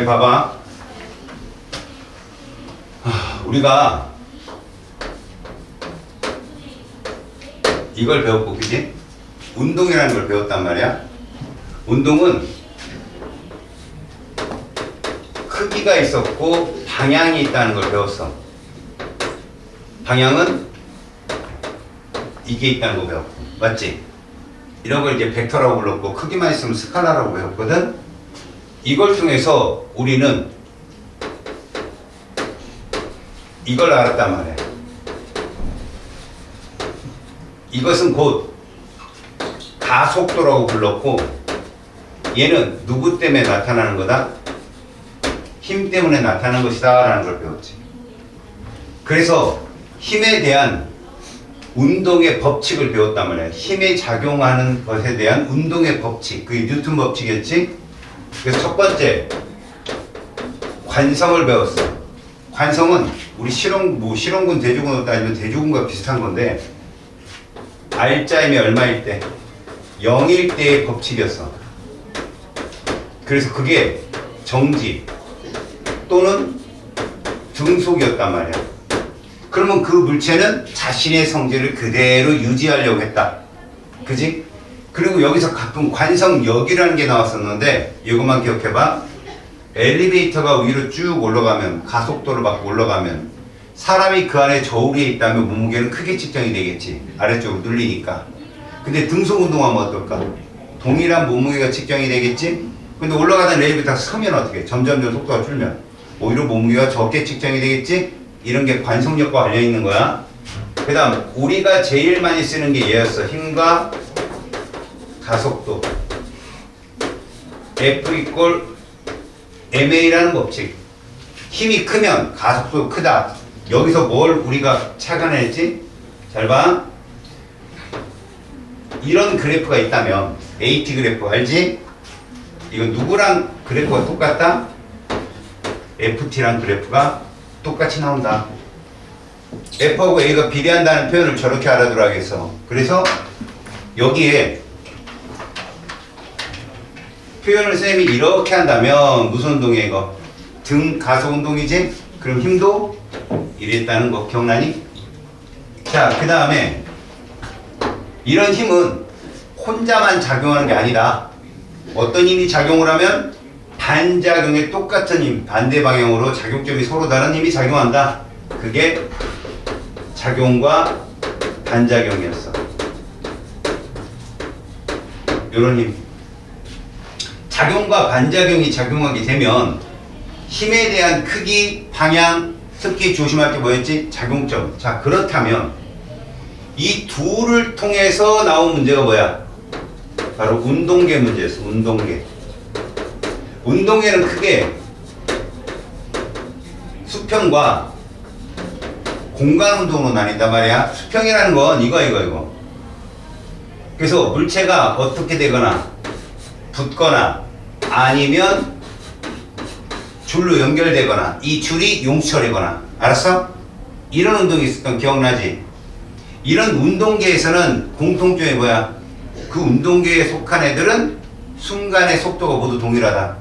봐봐. 우리가 이걸 배웠고, 그지? 운동이라는 걸 배웠단 말이야. 운동은 크기가 있었고 방향이 있다는 걸 배웠어. 방향은 이게 있다는 거 배웠고, 맞지? 이런 걸 이제 벡터라고 불렀고, 크기만 있으면 스칼라라고 배웠거든. 이걸 통해서 우리는 이걸 알았단 말이야. 이것은 곧 가속도라고 불렀고, 얘는 누구 때문에 나타나는 거다? 힘 때문에 나타나는 것이다 라는 걸 배웠지. 그래서 힘에 대한 운동의 법칙을 배웠단 말이야. 힘에 작용하는 것에 대한 운동의 법칙, 그게 뉴턴 법칙이었지. 그래서 첫 번째 관성을 배웠어. 관성은 우리 실온군, 대조군으로 따지면 대조군과 비슷한 건데, R자임이 얼마일 때? 0일 때의 법칙이었어. 그래서 그게 정지 또는 등속이었단 말이야. 그러면 그 물체는 자신의 성질을 그대로 유지하려고 했다. 그지? 그리고 여기서 가끔 관성력이라는 게 나왔었는데, 이것만 기억해봐. 엘리베이터가 위로 쭉 올라가면, 가속도를 받고 올라가면 사람이 그 안에 저울에 있다면 몸무게는 크게 측정이 되겠지. 아래쪽으로 눌리니까. 근데 등속 운동하면 어떨까? 동일한 몸무게가 측정이 되겠지? 근데 올라가던 엘리베이터가 서면 어떻게? 점점점 속도가 줄면 오히려 몸무게가 적게 측정이 되겠지? 이런 게 관성력과 관련 있는 거야. 그 다음 우리가 제일 많이 쓰는 게 얘였어. 힘과 가속도. F 이꼴 ma라는 법칙. 힘이 크면 가속도 크다. 여기서 뭘 우리가 착안했지? 잘 봐. 이런 그래프가 있다면 AT 그래프 알지? 이거 누구랑 그래프가 똑같다? FT랑 그래프가 똑같이 나온다. F하고 A가 비례한다는 표현을 저렇게 알아두라겠어. 그래서 여기에 표현을 쌤이 이렇게 한다면 무슨 운동이야 이거? 등 가속 운동이지? 그럼 힘도 이랬다는 거 기억나니? 자, 그 다음에 이런 힘은 혼자만 작용하는 게 아니다. 어떤 힘이 작용을 하면 반작용에 똑같은 힘, 반대 방향으로 작용점이 서로 다른 힘이 작용한다. 그게 작용과 반작용이었어. 이런 힘. 작용과 반작용이 작용하게 되면 힘에 대한 크기, 방향, 특히 조심할 게 뭐였지? 작용점. 자, 그렇다면 이 둘을 통해서 나온 문제가 뭐야? 바로 운동계 문제였어. 운동계. 운동계는 크게 수평과 공간 운동으로 나뉜단 말이야. 수평이라는 건 이거. 그래서 물체가 어떻게 되거나 붙거나 아니면 줄로 연결되거나 이 줄이 용처리거나, 알았어? 이런 운동이 있었던 기억나지? 이런 운동계에서는 공통점이 뭐야? 그 운동계에 속한 애들은 순간의 속도가 모두 동일하다.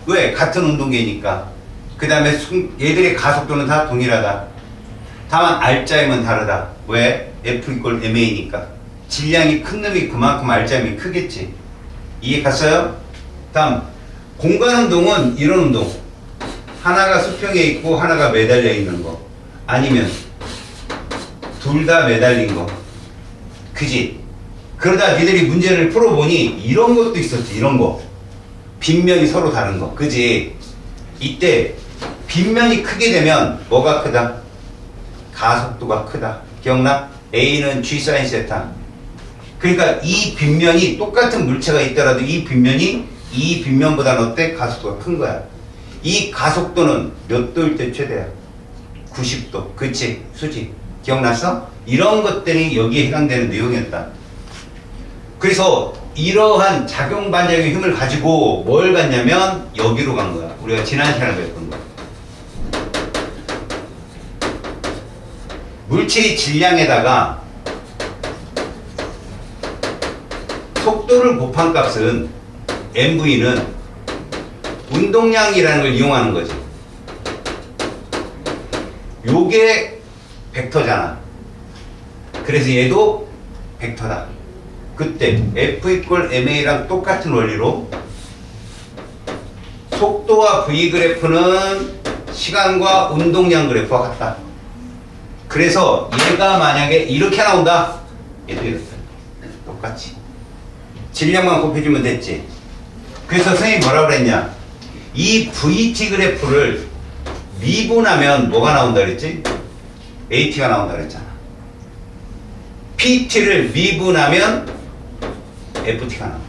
왜? 같은 운동계니까. 그 다음에 얘들의 가속도는 다 동일하다. 다만 R자임은 다르다. 왜? F 이꼴 ma니까. 질량이 큰 놈이 그만큼 R자임이 크겠지. 이해 갔어요? 다음 공간 운동은 이런 운동. 하나가 수평에 있고 하나가 매달려 있는 거. 아니면 둘 다 매달린 거. 그지? 그러다 니들이 문제를 풀어보니 이런 것도 있었지. 이런 거. 빗면이 서로 다른 거. 그지? 이때 빗면이 크게 되면 뭐가 크다? 가속도가 크다. 기억나? A는 G 사인 세타. 그러니까 이 빗면이 똑같은 물체가 있더라도 이 빗면이 이 빗면보다는 어때? 가속도가 큰 거야. 이 가속도는 몇 도일 때 최대야? 90도. 그치? 수지? 기억났어? 이런 것들이 여기에 해당되는 내용이었다. 그래서 이러한 작용 반작용의 힘을 가지고 뭘 갔냐면 여기로 간 거야. 우리가 지난 시간에 배웠던 거. 물체의 질량에다가 속도를 곱한 값은 MV는 운동량이라는 걸 이용하는 거지. 요게 벡터잖아. 그래서 얘도 벡터다. 그때 F 이퀄 ma랑 똑같은 원리로 속도와 V 그래프는 시간과 운동량 그래프와 같다. 그래서 얘가 만약에 이렇게 나온다. 얘도 이렇다. 똑같이. 질량만 곱해주면 됐지. 그래서 선생님이 뭐라고 그랬냐. 이 VT 그래프를 미분하면 뭐가 나온다 그랬지? AT가 나온다 그랬잖아. PT를 미분하면 FT가 나와.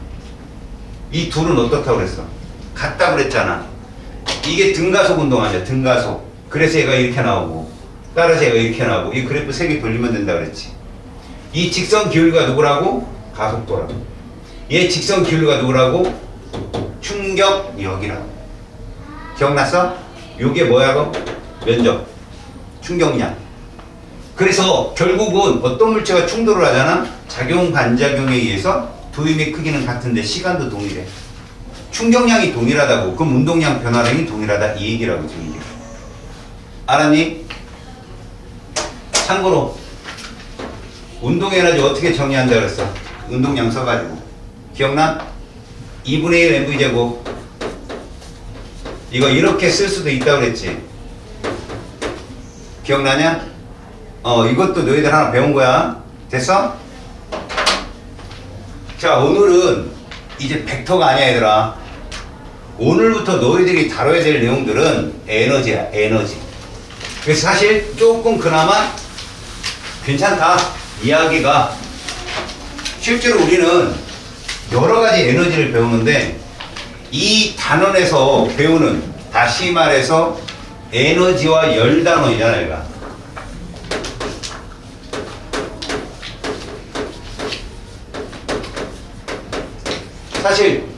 이 둘은 어떻다고 그랬어? 같다고 그랬잖아. 이게 등가속 운동 아니야, 등가속. 그래서 얘가 이렇게 나오고, 따라서 얘가 이렇게 나오고, 이 그래프 3개 돌리면 된다 그랬지. 이 직선 기울기가 누구라고? 가속도라고. 얘 직선 기울기가 누구라고? 충격력이라고. 기억났어? 요게 뭐야고? 면적, 충격량. 그래서 결국은 어떤 물체가 충돌을 하잖아? 작용 반작용에 의해서 도임의 크기는 같은데 시간도 동일해. 충격량이 동일하다고. 그럼 운동량 변화량이 동일하다. 이 얘기라고 지금 이게. 알았니? 참고로 운동 에너지 어떻게 정의한다 그랬어? 운동량 써가지고. 기억나? 2분의 1 mv 제곱. 이거 이렇게 쓸 수도 있다고 그랬지. 기억나냐? 이것도 너희들 하나 배운 거야. 됐어? 자, 오늘은 이제 벡터가 아니야, 얘들아. 오늘부터 너희들이 다뤄야 될 내용들은 에너지야, 에너지. 그래서 사실 조금 그나마 괜찮다. 이야기가. 실제로 우리는 여러 가지 에너지를 배우는데 이 단원에서 배우는, 다시 말해서 에너지와 열 단원이잖아, 얘가. 사실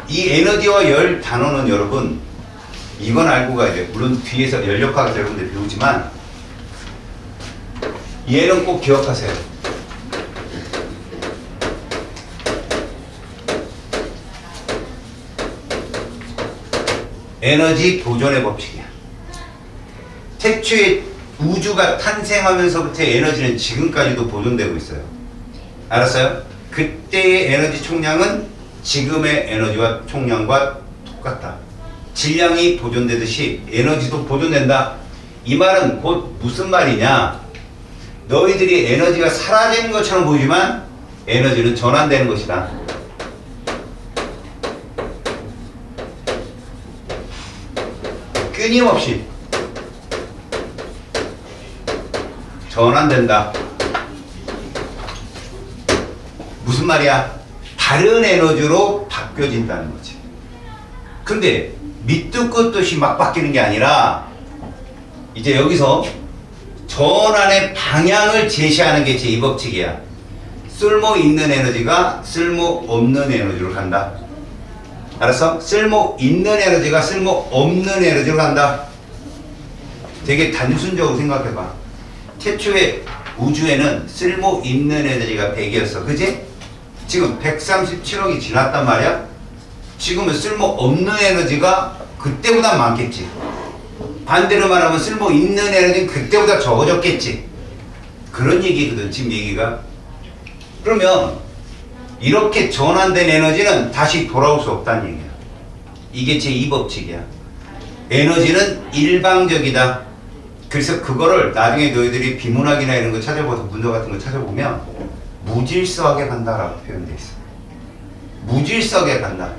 이 에너지와 열 단어는 여러분 이건 알고 가야 돼요. 물론 뒤에서 열역학을 여러분들 배우지만 얘는 꼭 기억하세요. 에너지 보존의 법칙이야. 태초에 우주가 탄생하면서부터의 에너지는 지금까지도 보존되고 있어요. 알았어요? 그때의 에너지 총량은 지금의 에너지와 총량과 똑같다. 질량이 보존되듯이 에너지도 보존된다. 이 말은 곧 무슨 말이냐? 너희들이 에너지가 사라지는 것처럼 보이지만 에너지는 전환되는 것이다. 끊임없이 전환된다. 무슨 말이야? 다른 에너지로 바뀌어진다는 거지. 근데 밑도 끝도 없이 막 바뀌는 게 아니라 이제 여기서 전환의 방향을 제시하는 게 제2법칙이야. 쓸모 있는 에너지가 쓸모 없는 에너지로 간다. 알았어? 쓸모 있는 에너지가 쓸모 없는 에너지로 간다. 되게 단순적으로 생각해봐. 태초에 우주에는 쓸모 있는 에너지가 100이었어. 그지? 지금 137억이 지났단 말이야. 지금은 쓸모 없는 에너지가 그때보다 많겠지. 반대로 말하면 쓸모 있는 에너지는 그때보다 적어졌겠지. 그런 얘기거든 지금 얘기가. 그러면 이렇게 전환된 에너지는 다시 돌아올 수 없다는 얘기야. 이게 제2법칙이야. 에너지는 일방적이다. 그래서 그거를 나중에 너희들이 비문학이나 이런 거 찾아봐서 문서 같은 거 찾아보면 무질서하게 간다라고 표현되어 있어. 무질서하게 간다.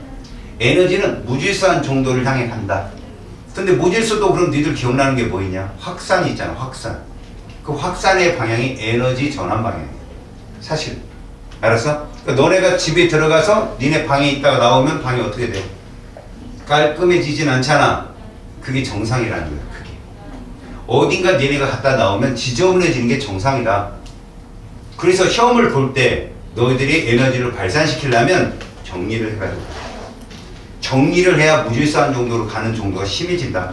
에너지는 무질서한 정도를 향해 간다. 근데 무질서도 그럼 니들 기억나는 게 뭐이냐? 확산이 있잖아, 확산. 그 확산의 방향이 에너지 전환 방향이야. 사실. 알았어? 그러니까 너네가 집에 들어가서 니네 방에 있다가 나오면 방이 어떻게 돼? 깔끔해지진 않잖아. 그게 정상이라는 거야, 그게. 어딘가 니네가 갔다 나오면 지저분해지는 게 정상이다. 그래서 시험을 볼 때 너희들이 에너지를 발산시키려면 정리를 해가지고 정리를 해야 무질서한 정도로 가는 정도가 심해진다.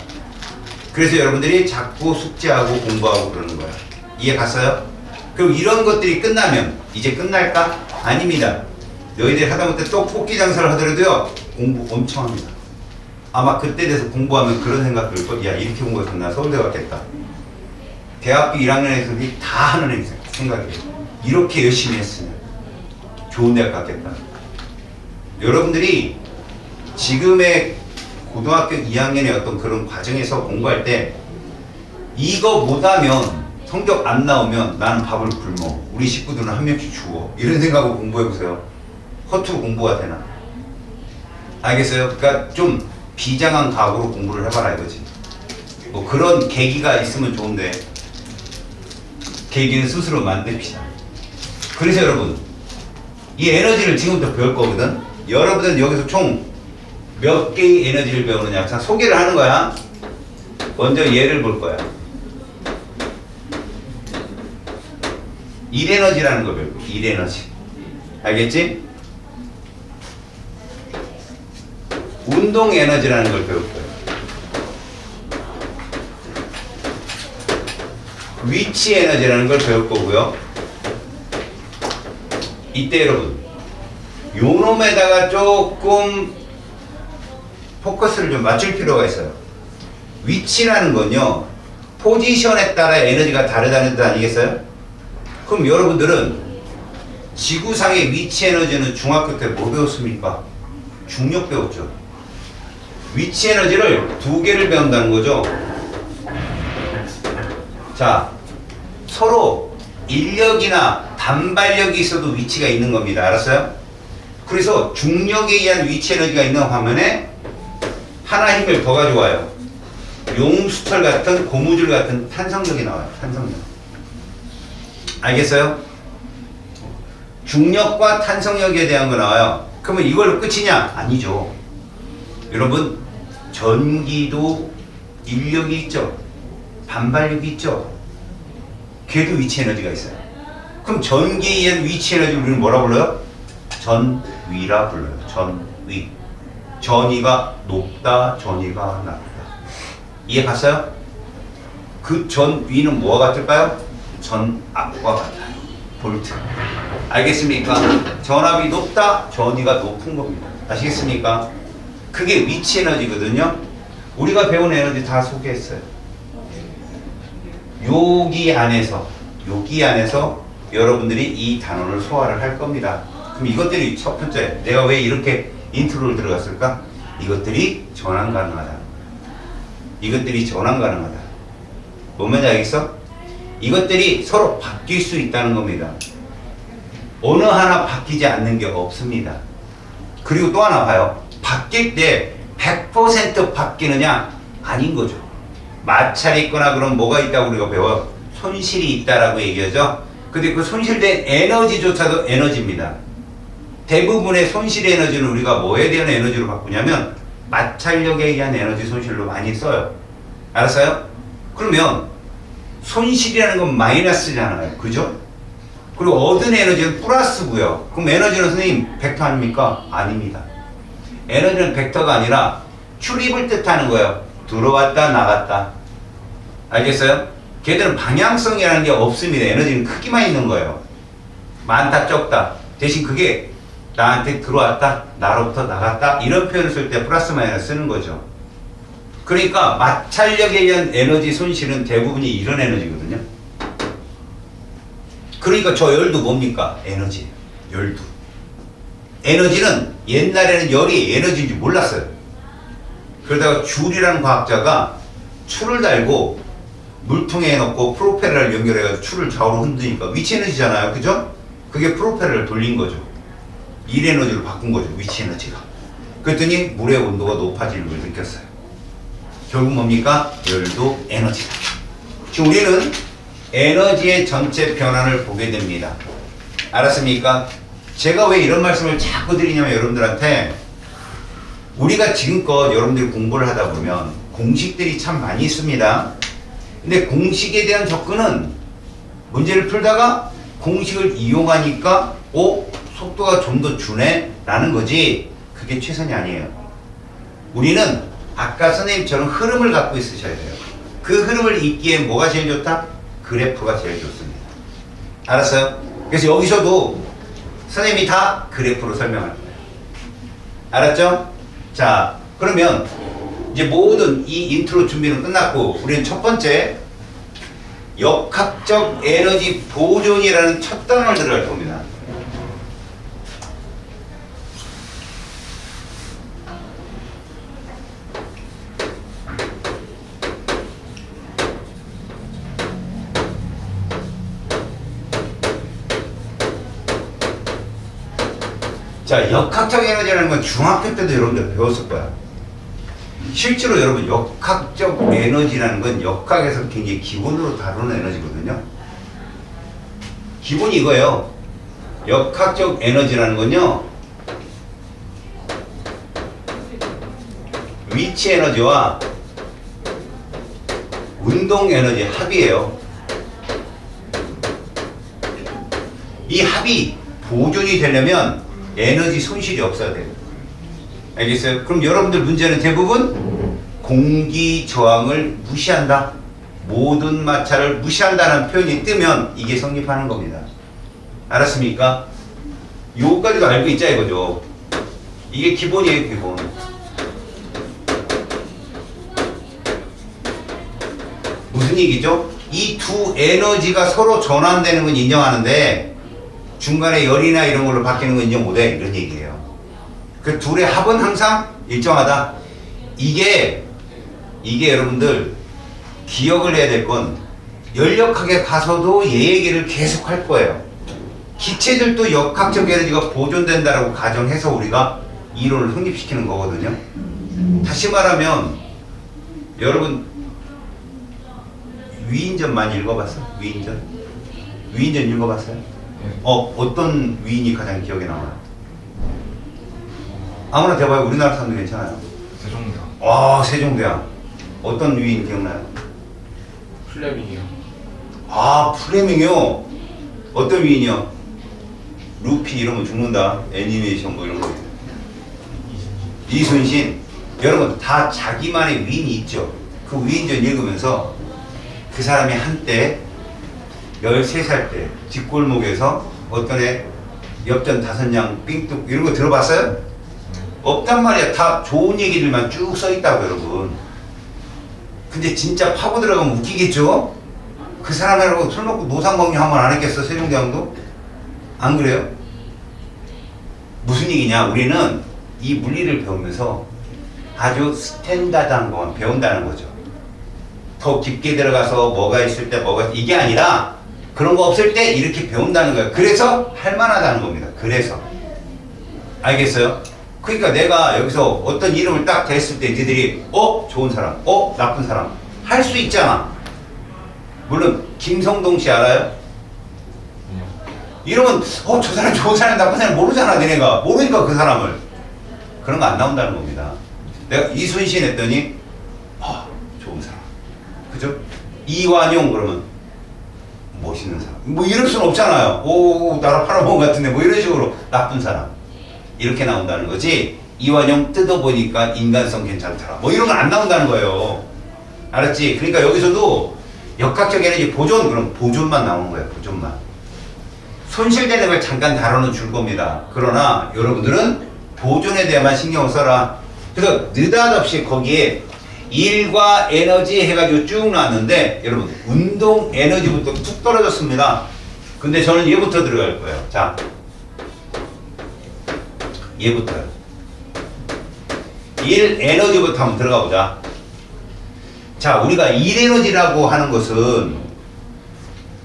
그래서 여러분들이 자꾸 숙제하고 공부하고 그러는 거야. 이해 갔어요? 그럼 이런 것들이 끝나면 이제 끝날까? 아닙니다. 너희들 하다못해 떡볶이 장사를 하더라도요 공부 엄청 합니다. 아마 그때 돼서 공부하면 그런 생각 들 거. 야, 이렇게 공부했으면 나 서울대 갔겠다. 대학교 1학년에서 다 하는 생각이에요. 이렇게 열심히 했으면 좋은 대학 갔겠다. 여러분들이 지금의 고등학교 2학년의 어떤 그런 과정에서 공부할 때 이거 못하면 성적 안 나오면 나는 밥을 굶어. 우리 식구들은 한 명씩 죽어. 이런 생각으로 공부해보세요. 허투루 공부가 되나? 알겠어요? 그러니까 좀 비장한 각오로 공부를 해봐라 이거지. 뭐 그런 계기가 있으면 좋은데 계기는 스스로 만듭시다. 그래서 여러분 이 에너지를 지금부터 배울 거거든. 여러분들은 여기서 총 몇 개의 에너지를 배우느냐 자 소개를 하는 거야. 먼저 예를 볼 거야. 1에너지라는 걸 배울 거야. 1에너지 알겠지? 운동 에너지라는 걸 배울 거예요. 위치 에너지라는 걸 배울 거고요. 이때 여러분 요놈에다가 조금 포커스를 좀 맞출 필요가 있어요. 위치라는 건요 포지션에 따라 에너지가 다르다는 뜻 아니겠어요? 그럼 여러분들은 지구상의 위치 에너지는 중학교 때 뭐 배웠습니까? 중력 배웠죠. 위치 에너지를 2개를 배운다는 거죠. 자, 서로 인력이나 단발력이 있어도 위치가 있는 겁니다. 알았어요? 그래서 중력에 의한 위치 에너지가 있는 화면에 하나 힘을 더 가져와요. 용수철 같은 고무줄 같은 탄성력이 나와요. 탄성력. 알겠어요? 중력과 탄성력에 대한 거 나와요. 그러면 이걸로 끝이냐? 아니죠. 여러분 전기도 인력이 있죠. 반발력이 있죠. 걔도 위치 에너지가 있어요. 그럼 전기에 의한 위치 에너지 우리는 뭐라 불러요? 전위라 불러요. 전위. 전위가 높다, 전위가 낮다. 이해 갔어요? 그 전위는 뭐와 같을까요? 전압과 같아요. 볼트. 알겠습니까? 전압이 높다, 전위가 높은 겁니다. 아시겠습니까? 그게 위치 에너지거든요. 우리가 배운 에너지 다 소개했어요. 여기 안에서 여러분들이 이 단원을 소화를 할 겁니다. 그럼 이것들이 첫 번째, 내가 왜 이렇게 인트로를 들어갔을까? 이것들이 전환 가능하다. 이것들이 전환 가능하다. 뭔지 알겠어? 이것들이 서로 바뀔 수 있다는 겁니다. 어느 하나 바뀌지 않는 게 없습니다. 그리고 또 하나 봐요. 바뀔 때 100% 바뀌느냐? 아닌 거죠. 마찰이 있거나 그럼 뭐가 있다고 우리가 배워? 손실이 있다라고 얘기하죠. 근데 그 손실된 에너지조차도 에너지입니다. 대부분의 손실 에너지는 우리가 뭐에 대한 에너지로 바꾸냐면 마찰력에 의한 에너지 손실로 많이 써요. 알았어요? 그러면 손실이라는 건 마이너스잖아요. 그죠? 그리고 얻은 에너지는 플러스고요. 그럼 에너지는 선생님 벡터 아닙니까? 아닙니다. 에너지는 벡터가 아니라 출입을 뜻하는 거예요. 들어왔다 나갔다. 알겠어요? 걔들은 방향성이라는 게 없습니다. 에너지는 크기만 있는 거예요. 많다 적다. 대신 그게 나한테 들어왔다 나로부터 나갔다 이런 표현을 쓸 때 플러스 마이너스 쓰는 거죠. 그러니까 마찰력에 의한 에너지 손실은 대부분이 이런 에너지거든요. 그러니까 저 열도 뭡니까? 에너지예요. 열도. 에너지는 옛날에는 열이 에너지인지 몰랐어요. 그러다가 줄이라는 과학자가 줄을 달고 물통에 넣고 프로펠러를 연결해가지고 줄을 좌우로 흔드니까 위치 에너지잖아요. 그죠? 그게 프로펠러를 돌린 거죠. 일 에너지로 바꾼 거죠. 위치 에너지가. 그랬더니 물의 온도가 높아지는 걸 느꼈어요. 결국 뭡니까? 열도 에너지다. 지금 우리는 에너지의 전체 변환을 보게 됩니다. 알았습니까? 제가 왜 이런 말씀을 자꾸 드리냐면 여러분들한테 우리가 지금껏 여러분들이 공부를 하다 보면 공식들이 참 많이 있습니다. 근데 공식에 대한 접근은 문제를 풀다가 공식을 이용하니까 속도가 좀 더 주네 라는 거지 그게 최선이 아니에요. 우리는 아까 선생님처럼 흐름을 갖고 있으셔야 돼요. 그 흐름을 읽기에 뭐가 제일 좋다? 그래프가 제일 좋습니다. 알았어요? 그래서 여기서도 선생님이 다 그래프로 설명할 거예요. 알았죠? 자, 그러면 이제 모든 이 인트로 준비는 끝났고 우리는 첫 번째 역학적 에너지 보존이라는 첫 단어를 들어갈 겁니다. 자, 역학적 에너지라는 건 중학교 때도 여러분들 배웠을 거야. 실제로 여러분 역학적 에너지라는 건 역학에서 굉장히 기본으로 다루는 에너지거든요. 기본이 이거예요. 역학적 에너지라는 건요, 위치 에너지와 운동 에너지 합이에요. 이 합이 보존이 되려면 에너지 손실이 없어야 돼요. 알겠어요? 그럼 여러분들 문제는 대부분 공기 저항을 무시한다, 모든 마찰을 무시한다는 표현이 뜨면 이게 성립하는 겁니다. 알았습니까? 요까지도 알고 있자 이거죠. 이게 기본이에요, 기본. 무슨 얘기죠? 이 두 에너지가 서로 전환되는 건 인정하는데 중간에 열이나 이런 걸로 바뀌는 건 인정 못해, 이런 얘기예요. 그 둘의 합은 항상 일정하다. 이게 여러분들 기억을 해야 될 건 연력학에 가서도 얘 얘기를 계속 할 거예요. 기체들도 역학적 에너지가 보존된다라고 가정해서 우리가 이론을 성립시키는 거거든요. 다시 말하면 여러분 위인전 많이 읽어봤어요? 위인전 읽어봤어요? 어떤 위인이 가장 기억에 남아요? 아무나 대봐요. 우리나라 사람도 괜찮아요. 세종대왕. 세종대왕. 어떤 위인 기억나요? 플레밍이요. 플레밍이요? 어떤 위인이요? 루피 이러면 죽는다. 애니메이션 뭐 이런 거. 이순신. 여러분 다 자기만의 위인이 있죠. 그 위인전 읽으면서 그 사람이 한때 13살 때 뒷골목에서 어떤 애 엽전 5냥 삥뚝 이런 거 들어봤어요? 없단 말이야. 다 좋은 얘기들만 쭉 써있다고 여러분. 근데 진짜 파고 들어가면 웃기겠죠? 그 사람이라고 술 먹고 노상방뇨 하면 안 했겠어? 세종대왕도? 안 그래요? 무슨 얘기냐? 우리는 이 물리를 배우면서 아주 스탠다드한 것만 배운다는 거죠. 더 깊게 들어가서 뭐가 있을 때 이게 아니라 그런 거 없을 때 이렇게 배운다는 거예요. 그래서 할만하다는 겁니다. 그래서. 알겠어요? 그러니까 내가 여기서 어떤 이름을 딱 댔을 때 니들이 좋은 사람, 나쁜 사람 할 수 있잖아. 물론 김성동 씨 알아요? 이러면 저 사람 좋은 사람, 나쁜 사람 모르잖아. 너네가 모르니까 그 사람을. 그런 거 안 나온다는 겁니다. 내가 이순신 했더니 좋은 사람, 그죠? 이완용 그러면 멋있는 사람. 뭐 이럴 수는 없잖아요. 나라 팔아먹은 것 같은데 뭐 이런 식으로 나쁜 사람 이렇게 나온다는 거지. 이완용 뜯어보니까 인간성 괜찮더라 뭐 이런 건 안 나온다는 거예요. 알았지? 그러니까 여기서도 역학적 에너지 보존, 그럼 보존만 나오는 거예요. 보존만. 손실되는 걸 잠깐 다루는 줄 겁니다. 그러나 여러분들은 보존에 대해만 신경을 써라. 그래서 느닷없이 거기에 일과 에너지 해가지고 쭉 나왔는데 여러분 운동 에너지부터 툭 떨어졌습니다. 근데 저는 얘부터 들어갈 거예요. 자, 얘부터요. 일 에너지부터 한번 들어가 보자. 자, 우리가 일 에너지라고 하는 것은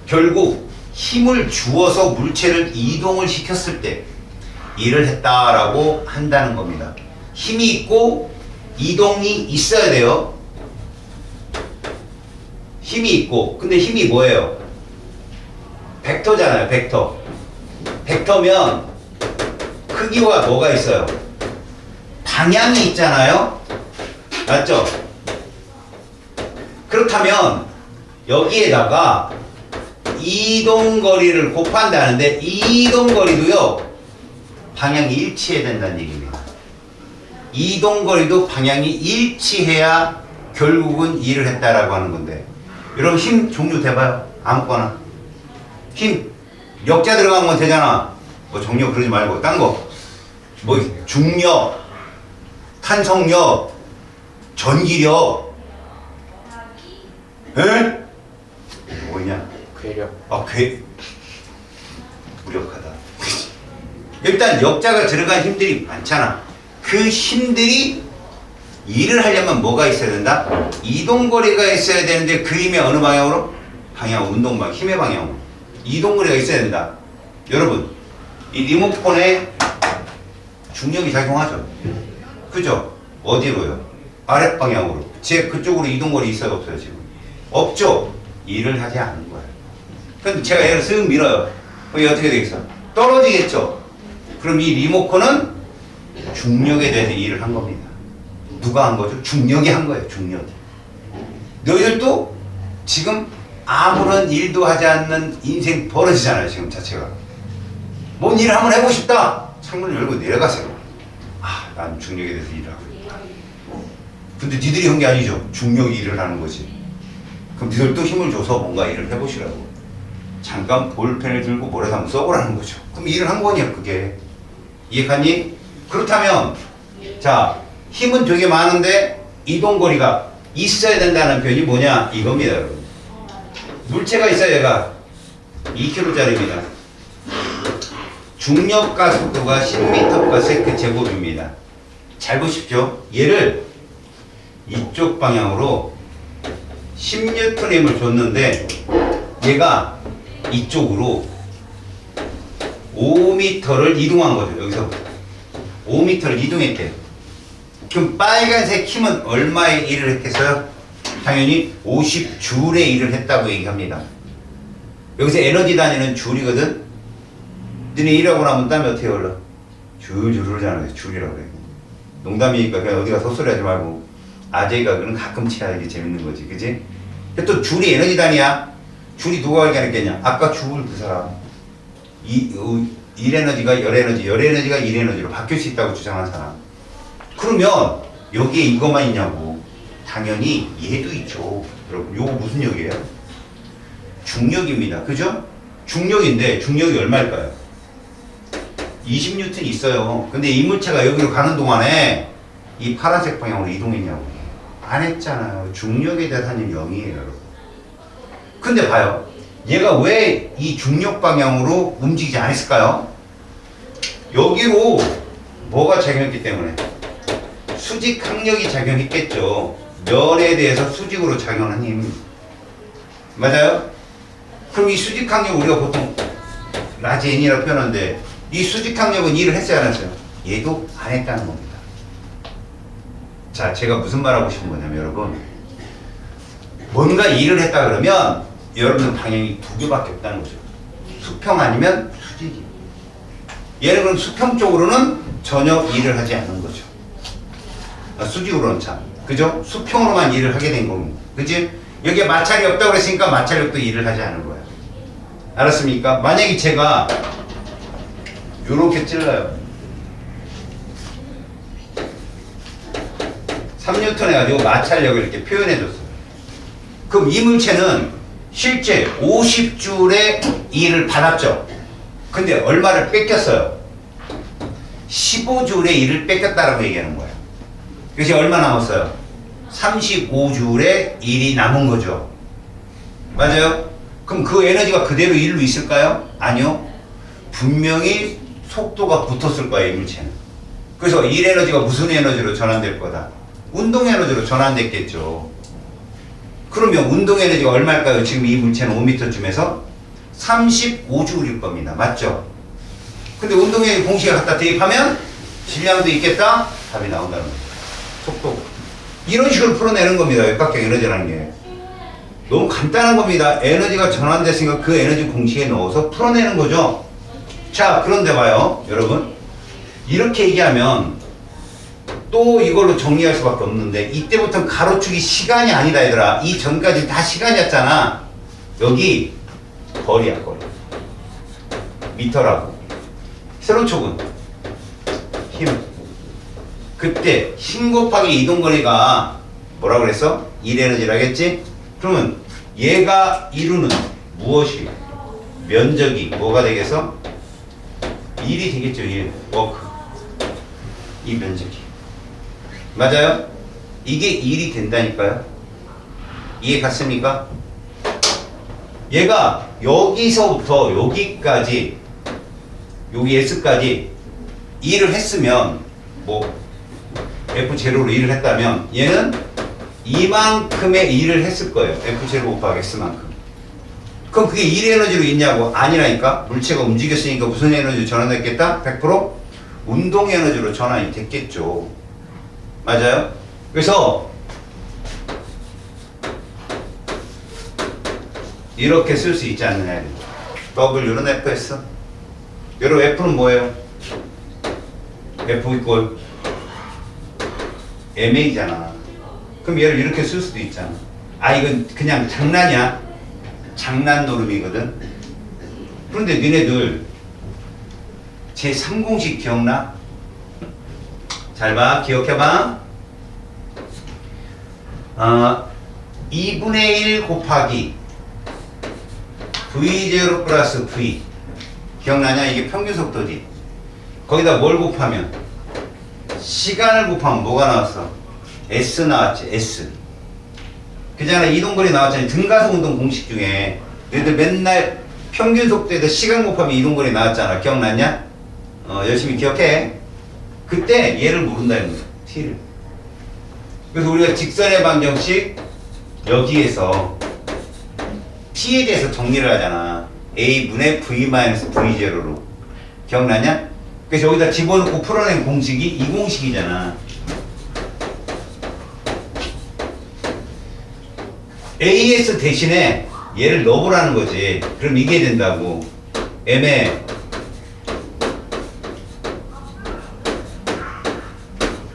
결국 힘을 주어서 물체를 이동을 시켰을 때 일을 했다라고 한다는 겁니다. 힘이 있고 이동이 있어야 돼요. 힘이 있고. 근데 힘이 뭐예요? 벡터잖아요. 벡터. 벡터면 크기와 뭐가 있어요? 방향이 있잖아요. 맞죠? 그렇다면 여기에다가 이동거리를 곱한다는데 이동거리도요 방향이 일치해야 된다는 얘기입니다. 이동거리도 방향이 일치해야 결국은 일을 했다라고 하는 건데, 여러분 힘 종류 대봐요. 아무거나 힘 역자 들어간 건 되잖아. 뭐 정력 그러지 말고 딴 거 뭐 중력, 탄성력, 전기력. 에? 뭐냐? 괴력. 아, 무력하다. 일단 역자가 들어간 힘들이 많잖아. 그 힘들이 일을 하려면 뭐가 있어야 된다? 이동거리가 있어야 되는데 그 힘이 어느 방향으로? 운동방, 힘의 방향으로. 이동거리가 있어야 된다. 여러분, 이 리모컨에 중력이 작용하죠. 그죠? 어디로요? 아랫방향으로. 제 그쪽으로 이동거리 있어요, 없어요, 지금? 없죠? 일을 하지 않는 거예요. 근데 제가 얘를 쓱 밀어요. 그럼 어떻게 되겠어? 떨어지겠죠? 그럼 이 리모컨은 중력에 대해서 일을 한 겁니다. 누가 한 거죠? 중력이 한 거예요, 중력이. 너희들도 지금 아무런 일도 하지 않는 인생 벌어지잖아요, 지금 자체가. 뭔 일을 한번 해보고 싶다! 창문을 열고 내려가세요. 아, 난 중력에 대해서 일을 하고 있다. 근데 니들이 한 게 아니죠. 중력이 일을 하는 거지. 그럼 니들도 힘을 줘서 뭔가 일을 해보시라고. 잠깐 볼펜을 들고 뭐라도 한번 써보라는 거죠. 그럼 일을 한 거냐, 그게. 이해갔니? 그렇다면, 자, 힘은 되게 많은데 이동거리가 있어야 된다는 표현이 뭐냐? 이겁니다, 여러분. 물체가 있어야 얘가 2kg짜리입니다. 중력과 속도가 10m/s 제곱입니다. 잘 보십시오. 얘를 이쪽 방향으로 10N의 힘을 줬는데 얘가 이쪽으로 5m를 이동한 거죠. 여기서 5m를 이동했대요. 그럼 빨간색 힘은 얼마의 일을 했겠어요? 당연히 50줄의 일을 했다고 얘기합니다. 여기서 에너지 단위는 줄이거든? 너네 일하고 나면 땀이 어떻게 흘러? 줄줄 흐르잖아요. 줄이라고 그래. 농담이니까 그냥 어디가 헛소리 하지 말고 아재가 그는 가끔 치야 이게 재밌는 거지. 그지? 또 줄이 에너지 단위야. 줄이 누가 얘기했겠냐? 아까 줄 그 사람. 일 에너지가 열 에너지, 열 에너지가 일 에너지로 바뀔 수 있다고 주장한 사람. 그러면 여기에 이것만 있냐고. 당연히 얘도 있죠. 여러분, 요거 무슨 역이에요? 중력입니다. 그죠? 중력인데 중력이 얼마일까요? 20N 있어요. 근데 이 물체가 여기로 가는 동안에 이 파란색 방향으로 이동했냐고. 안 했잖아요. 중력에 대한 한이 0이에요, 여러분. 근데 봐요. 얘가 왜 이 중력 방향으로 움직이지 않았을까요? 여기로 뭐가 작용했기 때문에 수직 항력이 작용했겠죠. 열에 대해서 수직으로 작용하는 힘. 맞아요? 그럼 이 수직 항력 우리가 보통 라지 n이라고 표현하는데 이 수직 항력은 일을 했어요, 안 했어요? 얘도 안 했다는 겁니다. 자, 제가 무슨 말 하고 싶은 거냐면 여러분, 뭔가 일을 했다 그러면 여러분 방향이 두 개밖에 없다는 거죠. 수평 아니면 수직이. 얘는 그럼 수평 쪽으로는 전혀 일을 하지 않는 거죠. 수직으로는 참. 그죠? 수평으로만 일을 하게 된 겁니다. 그치? 여기에 마찰이 없다고 그랬으니까 마찰력도 일을 하지 않은 거야. 알았습니까? 만약에 제가 요렇게 찔러요. 3N 해가지고 마찰력을 이렇게 표현해줬어요. 그럼 이 물체는 실제 50줄의 일을 받았죠. 근데 얼마를 뺏겼어요? 15줄의 일을 뺏겼다라고 얘기하는 거예요. 그래서 얼마 남았어요? 35줄의 일이 남은 거죠. 맞아요? 그럼 그 에너지가 그대로 일로 있을까요? 아니요. 분명히 속도가 붙었을 거예요, 이 물체는. 그래서 일 에너지가 무슨 에너지로 전환될 거다? 운동 에너지로 전환됐겠죠. 그러면 운동 에너지가 얼마일까요? 지금 이 물체는 5m쯤에서 35줄일 겁니다. 맞죠? 근데 운동 에너지 공식을 갖다 대입하면 질량도 있겠다? 답이 나온다는 거예요. 속도. 이런 식으로 풀어내는 겁니다. 역학적 에너지라는 게. 너무 간단한 겁니다. 에너지가 전환됐으니까 그 에너지 공식에 넣어서 풀어내는 거죠. 자, 그런데 봐요. 여러분. 이렇게 얘기하면 또 이걸로 정리할 수밖에 없는데 이때부터는 가로축이 시간이 아니다 얘들아. 이 전까지 다 시간이었잖아. 여기 거리야, 거리. 미터라고. 세로축은 힘. 그때 힘 곱하기 이동거리가 뭐라 그랬어? 1에너지라겠지? 그러면 얘가 이루는 무엇이 면적이 뭐가 되겠어? 1이 되겠죠. 1. 워크. 이 면적이. 맞아요? 이게 1이 된다니까요. 이해 갔습니까? 얘가 여기서부터 여기까지 여기 S까지 2를 했으면 뭐 F0로 2를 했다면 얘는 이만큼의 2를 했을 거예요. F0 곱하기 S만큼. 그럼 그게 1의 에너지로 있냐고? 아니라니까. 물체가 움직였으니까 무슨 에너지로 전환됐겠다? 100% 운동 에너지로 전환이 됐겠죠. 맞아요? 그래서 이렇게 쓸 수 있지 않느냐. W는 Fs. 여러분 F는 뭐예요? F 이꼴 MA잖아. 그럼 얘를 이렇게 쓸 수도 있잖아. 아 이건 그냥 장난이야. 장난 노름이거든. 그런데 니네들 제3공식 기억나? 잘 봐. 기억해봐. 2분의 1 곱하기 V0 플러스 V 기억나냐? 이게 평균 속도지. 거기다 뭘 곱하면? 시간을 곱하면 뭐가 나왔어? S 나왔지. S. 그잖아. 이동거리 나왔잖아. 등가속 운동 공식 중에 너희들 맨날 평균 속도에다 시간 곱하면 이동거리 나왔잖아. 기억났냐? 열심히 기억해. 그때 얘를 모른다는 거야. T를. 그래서 우리가 직선의 방정식 여기에서 T에 대해서 정리를 하잖아. A분의 V-V0로. 기억나냐? 그래서 여기다 집어넣고 풀어낸 공식이 이 공식이잖아. AS 대신에 얘를 넣어보라는 거지. 그럼 이게 된다고. M에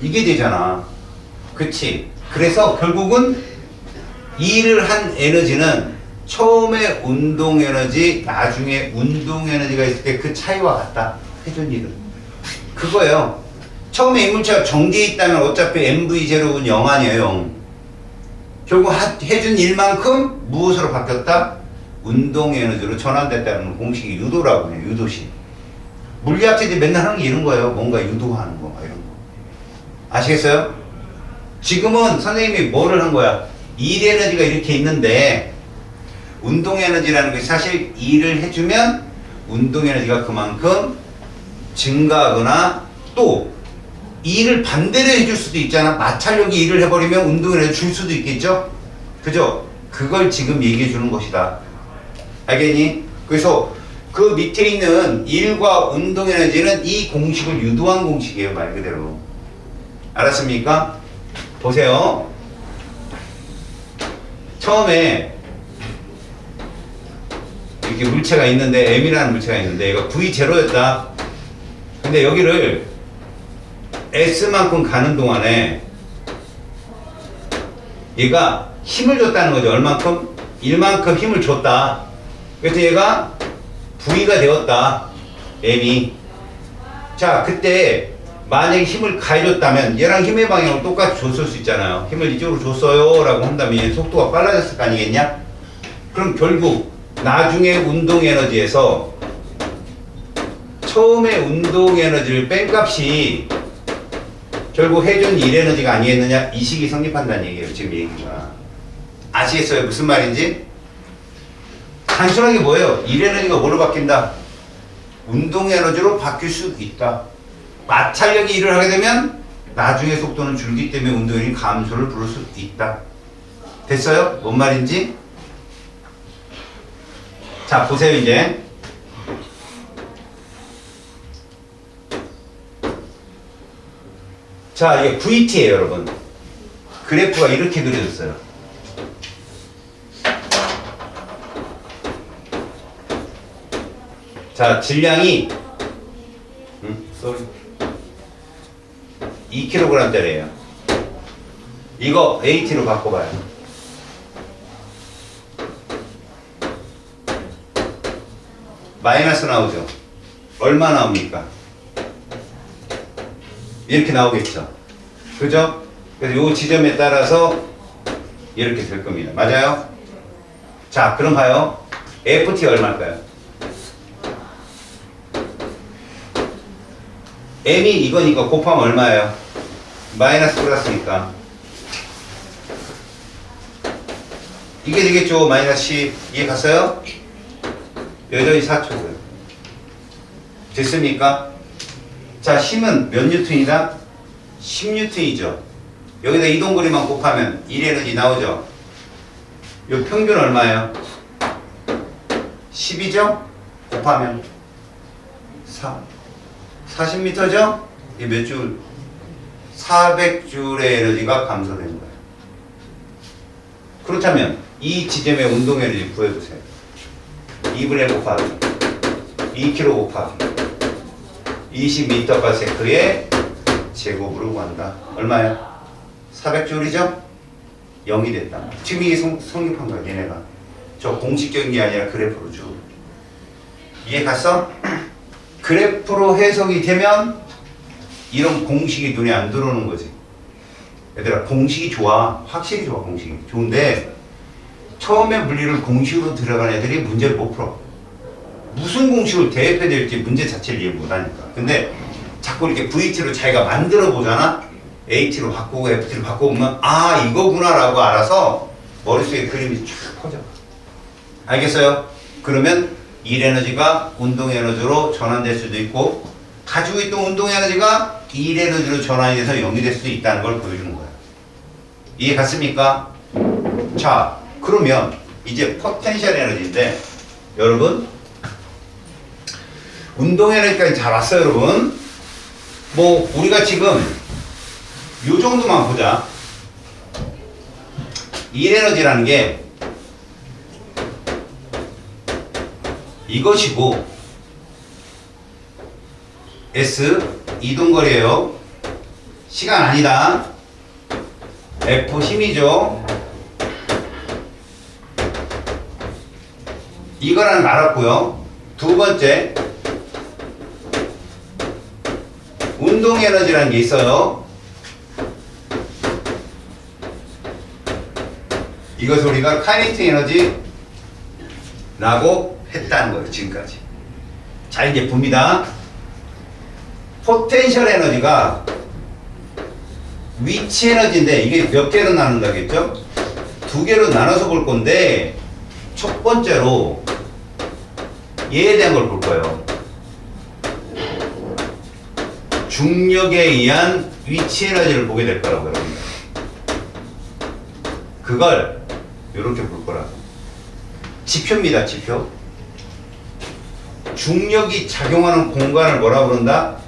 이게 되잖아. 그치? 그래서 결국은 일을 한 에너지는 처음에 운동 에너지, 나중에 운동 에너지가 있을 때 그 차이와 같다. 해준 일은. 그거예요. 처음에 인물체가 정지해 있다면 어차피 MV0는 0 아니에요. 0. 결국 해준 일만큼 무엇으로 바뀌었다? 운동 에너지로 전환됐다는 공식이 유도라고 해요. 유도식. 물리학자들이 맨날 하는 게 이런 거예요. 뭔가 유도하는 거, 이런 거. 아시겠어요? 지금은 선생님이 뭐를 한 거야? 일 에너지가 이렇게 있는데 운동 에너지라는 게 사실 일을 해주면 운동 에너지가 그만큼 증가하거나 또 일을 반대로 해줄 수도 있잖아. 마찰력이 일을 해버리면 운동 에너지 줄 수도 있겠죠? 그죠? 그걸 지금 얘기해 주는 것이다. 알겠니? 그래서 그 밑에 있는 일과 운동 에너지는 이 공식을 유도한 공식이에요. 말 그대로. 알았습니까? 보세요. 처음에 이렇게 물체가 있는데 M이라는 물체가 있는데 얘가 V0였다. 근데 여기를 S만큼 가는 동안에 얘가 힘을 줬다는 거죠. 얼만큼? 1만큼 힘을 줬다. 그래서 얘가 V가 되었다. M이. 자, 그때 만약에 힘을 가해줬다면 얘랑 힘의 방향을 똑같이 줬을 수 있잖아요. 힘을 이쪽으로 줬어요 라고 한다면 얘 속도가 빨라졌을 거 아니겠냐? 그럼 결국 나중에 운동 에너지에서 처음에 운동 에너지를 뺀 값이 결국 해준 일 에너지가 아니겠느냐? 이 식이 성립한다는 얘기예요. 지금 얘기가. 아시겠어요? 무슨 말인지? 단순하게 뭐예요? 일 에너지가 뭐로 바뀐다? 운동 에너지로 바뀔 수 있다. 마찰력이 일을 하게 되면 나중에 속도는 줄기 때문에 운동이 감소를 부를 수 있다. 됐어요? 뭔 말인지? 자, 보세요 이제. 자, 이게 VT예요 여러분. 그래프가 이렇게 그려졌어요. 자, 질량이 2kg짜리예요. 이거 AT로 바꿔봐요. 마이너스 나오죠. 얼마 나옵니까? 이렇게 나오겠죠. 그죠? 그래서 이 지점에 따라서 이렇게 될 겁니다. 맞아요? 자, 그럼 봐요. FT 얼마일까요? M이 이거니까 곱하면 얼마예요? 마이너스 플러스니까 이게 되겠죠. 마이너스 10. 이해 갔어요? 여전히 4초고요. 됐습니까? 자, 힘은 몇 뉴턴이다? 10뉴턴이죠. 여기다 이동거리만 곱하면 1에너지 나오죠. 요 평균 얼마예요? 10이죠? 곱하면 4. 40m죠? 이게 몇 줄? 400줄의 에너지가 감소되는 거예요. 그렇다면 이 지점의 운동 에너지 구해보세요. 2분의 1 곱하기 2kg 곱하기 20m/s의 제곱으로 구한다. 얼마야? 400줄이죠? 0이 됐다. 지금 이게 성립한 거야, 얘네가. 저 공식적인 게 아니라 그래프로 쭉. 이해 갔어? 그래프로 해석이 되면 이런 공식이 눈에 안 들어오는 거지. 얘들아, 공식이 좋아. 확실히 좋아, 공식이. 좋은데 처음에 물리를 공식으로 들어간 애들이 문제를 못 풀어. 무슨 공식을 대입해야 될지 문제 자체를 이해 못 하니까. 근데 자꾸 이렇게 VT로 자기가 만들어 보잖아? AT로 바꾸고 FT로 바꾸고 보면 아, 이거구나 라고 알아서 머릿속에 그림이 쫙 퍼져. 알겠어요? 그러면 일 에너지가 운동 에너지로 전환될 수도 있고 가지고 있던 운동 에너지가 일 에너지로 전환이 돼서 0이 될 수도 있다는 걸 보여주는 거야. 이해 갔습니까? 자, 그러면 이제 포텐셜 에너지인데 여러분 운동 에너지까지 잘 왔어요, 여러분. 뭐 우리가 지금 요 정도만 보자. 일 에너지라는 게 이것이고 S 이동거리예요. 시간 아니다. F 힘이죠. 이거라는 걸 알았고요. 두 번째 운동 에너지라는 게 있어요. 이것을 우리가 카이네틱 에너지라고 했다는 거예요, 지금까지. 자, 이제 봅니다. 포텐셜 에너지가 위치 에너지인데 이게 몇 개로 나눈다겠죠? 두 개로 나눠서 볼 건데 첫 번째로 얘에 대한 걸 볼 거예요. 중력에 의한 위치 에너지를 보게 될 거라고 여러분. 그걸 이렇게 볼 거라고. 지표입니다, 지표. 중력이 작용하는 공간을 뭐라고 부른다?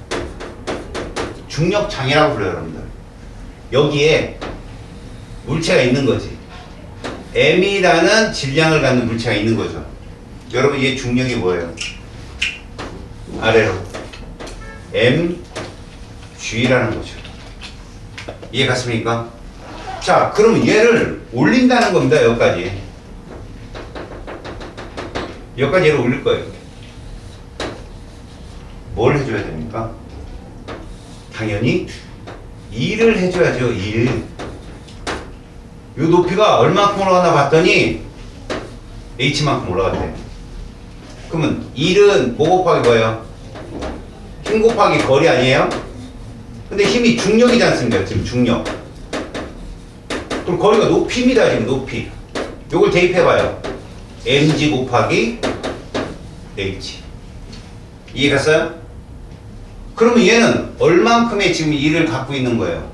중력장이라고 불러요, 여러분들. 여기에 물체가 있는 거지. M이라는 질량을 갖는 물체가 있는 거죠. 여러분, 이게 중력이 뭐예요? 아래로 mg라는 거죠. 이해 갔습니까? 자, 그럼 얘를 올린다는 겁니다. 여기까지. 여기까지 얘를 올릴 거예요. 뭘 해줘야 됩니까? 당연히 일을 해줘야죠. 일. 요 높이가 얼마큼 올라가나 봤더니 h만큼 올라갔대요. 그러면 일은 뭐 곱하기 뭐예요? 힘 곱하기 거리 아니에요? 근데 힘이 중력이지 않습니까? 지금 중력. 그럼 거리가 높이입니다. 지금 높이. 요걸 대입해봐요. mg 곱하기 h. 이해 갔어요? 그러면 얘는 얼만큼의 지금 일을 갖고 있는 거예요?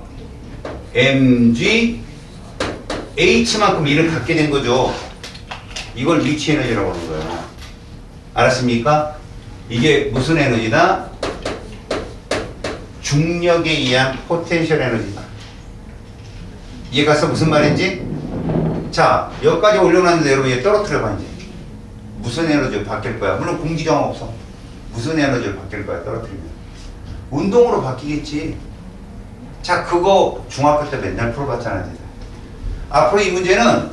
mg h만큼 일을 갖게 된 거죠. 이걸 위치 에너지라고 하는 거예요. 알았습니까? 이게 무슨 에너지다? 중력에 의한 포텐셜 에너지다. 이해 갔어? 무슨 말인지? 자, 여기까지 올려놨는데 여러분 얘 떨어뜨려봐 이제. 무슨 에너지로 바뀔 거야? 물론 공기저항 없어. 무슨 에너지로 바뀔 거야? 떨어뜨리면 운동으로 바뀌겠지. 자, 그거 중학교 때 맨날 풀어봤잖아. 이제. 앞으로 이 문제는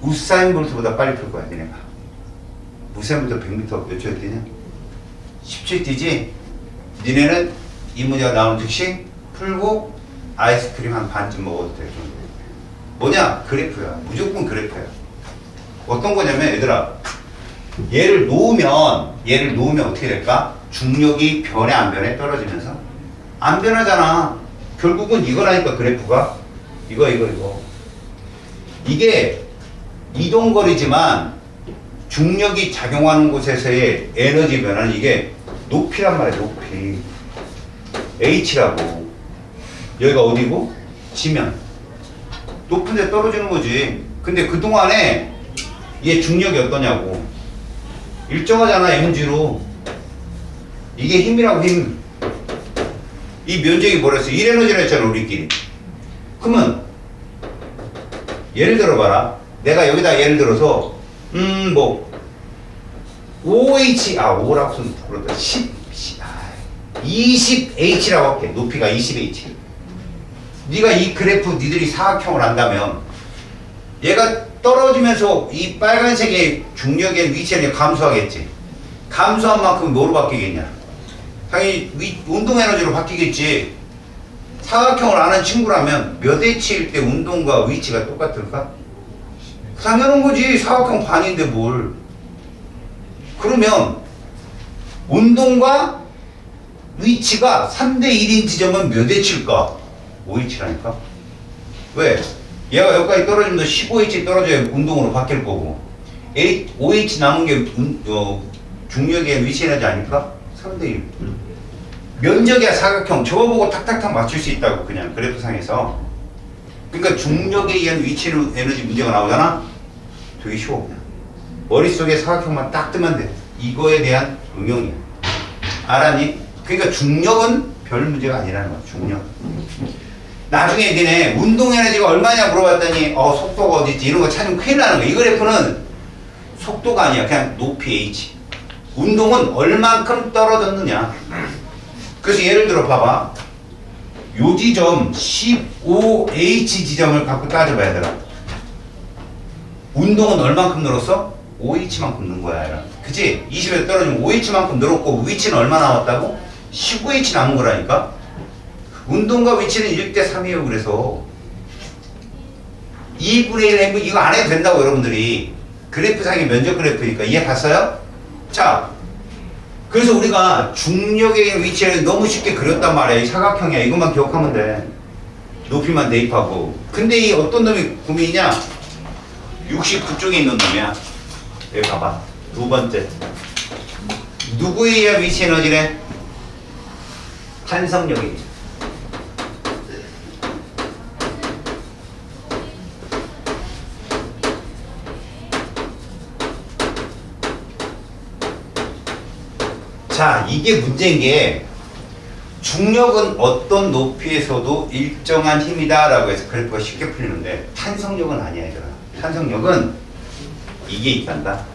우사인 볼트보다 빨리 풀 거야, 니네가. 우사인 볼트 100m 몇 초에 뛰냐? 10초에 뛰지? 니네는 이 문제가 나온 즉시 풀고 아이스크림 한 반쯤 먹어도 될 정도. 뭐냐? 그래프야. 무조건 그래프야. 어떤 거냐면 얘들아, 얘를 놓으면 어떻게 될까? 중력이 변해 안 변해? 떨어지면서? 안 변하잖아. 결국은 이거라니까 그래프가. 이거. 이게 이동거리지만 중력이 작용하는 곳에서의 에너지 변화는 이게 높이란 말이야, 높이. H라고. 여기가 어디고? 지면. 높은 데 떨어지는 거지. 근데 그동안에 얘 중력이 어떠냐고. 일정하잖아, mg로. 이게 힘이라고, 힘. 이 면적이 뭐랬어? 1에너지라 했잖아, 우리끼리. 그러면 예를 들어봐라. 내가 여기다 예를 들어서 뭐 OH, 5라고 그렇다. 20H라고 할게. 높이가 20H. 네가 이 그래프 니들이 사각형을 한다면 얘가 떨어지면서 이 빨간색의 중력의 위치를 감소하겠지. 감소한 만큼 뭐로 바뀌겠냐? 당연히 운동 에너지로 바뀌겠지. 사각형을 아는 친구라면 몇 H일 때 운동과 위치가 똑같을까? 당연한 거지. 사각형 반인데 뭘. 그러면 운동과 위치가 3대1인 지점은 몇 H일까? 5H라니까. 왜? 얘가 여기까지 떨어지면 15H 떨어져야 운동으로 바뀔 거고 5H 남은 게 중력의 위치 에너지 아닐까? 3대1. 면적이야 사각형. 저거 보고 탁탁탁 맞출 수 있다고 그냥 그래프상에서. 그러니까 중력에 의한 위치 에너지 문제가 나오잖아? 되게 쉬워 그냥. 머릿속에 사각형만 딱 뜨면 돼. 이거에 대한 응용이야. 알았니? 그러니까 중력은 별 문제가 아니라는 거야. 중력. 나중에 니네 운동 에너지가 얼마냐 물어봤더니 속도가 어디지 이런 거 찾으면 큰일 나는 거야. 이 그래프는 속도가 아니야. 그냥 높이 H. 운동은 얼만큼 떨어졌느냐. 그래서 예를 들어 봐봐. 요 지점 15H 지점을 갖고 따져봐야 되라. 운동은 얼만큼 늘었어? 5H만큼 는 거야. 그치? 20에서 떨어지면 5H만큼 늘었고 위치는 얼마 남았다고? 19H 남은 거라니까? 운동과 위치는 1대 3이에요. 그래서 2분의 1 해보 이거 안 해도 된다고 여러분들이. 그래프상의 면적 그래프니까 이해 갔어요? 자, 그래서 우리가 중력의 위치를 너무 쉽게 그렸단 말이야. 이 사각형이야. 이것만 기억하면 돼. 높이만 대입하고. 근데 이 어떤 놈이 고민이냐? 69쪽에 있는 놈이야. 여기 봐봐. 두 번째. 누구에 의한 위치 에너지래? 탄성력이. 자, 이게 문제인 게 중력은 어떤 높이에서도 일정한 힘이다 라고 해서 그래프가 쉽게 풀리는데 탄성력은 아니야 얘들아. 탄성력은 이게 있단다.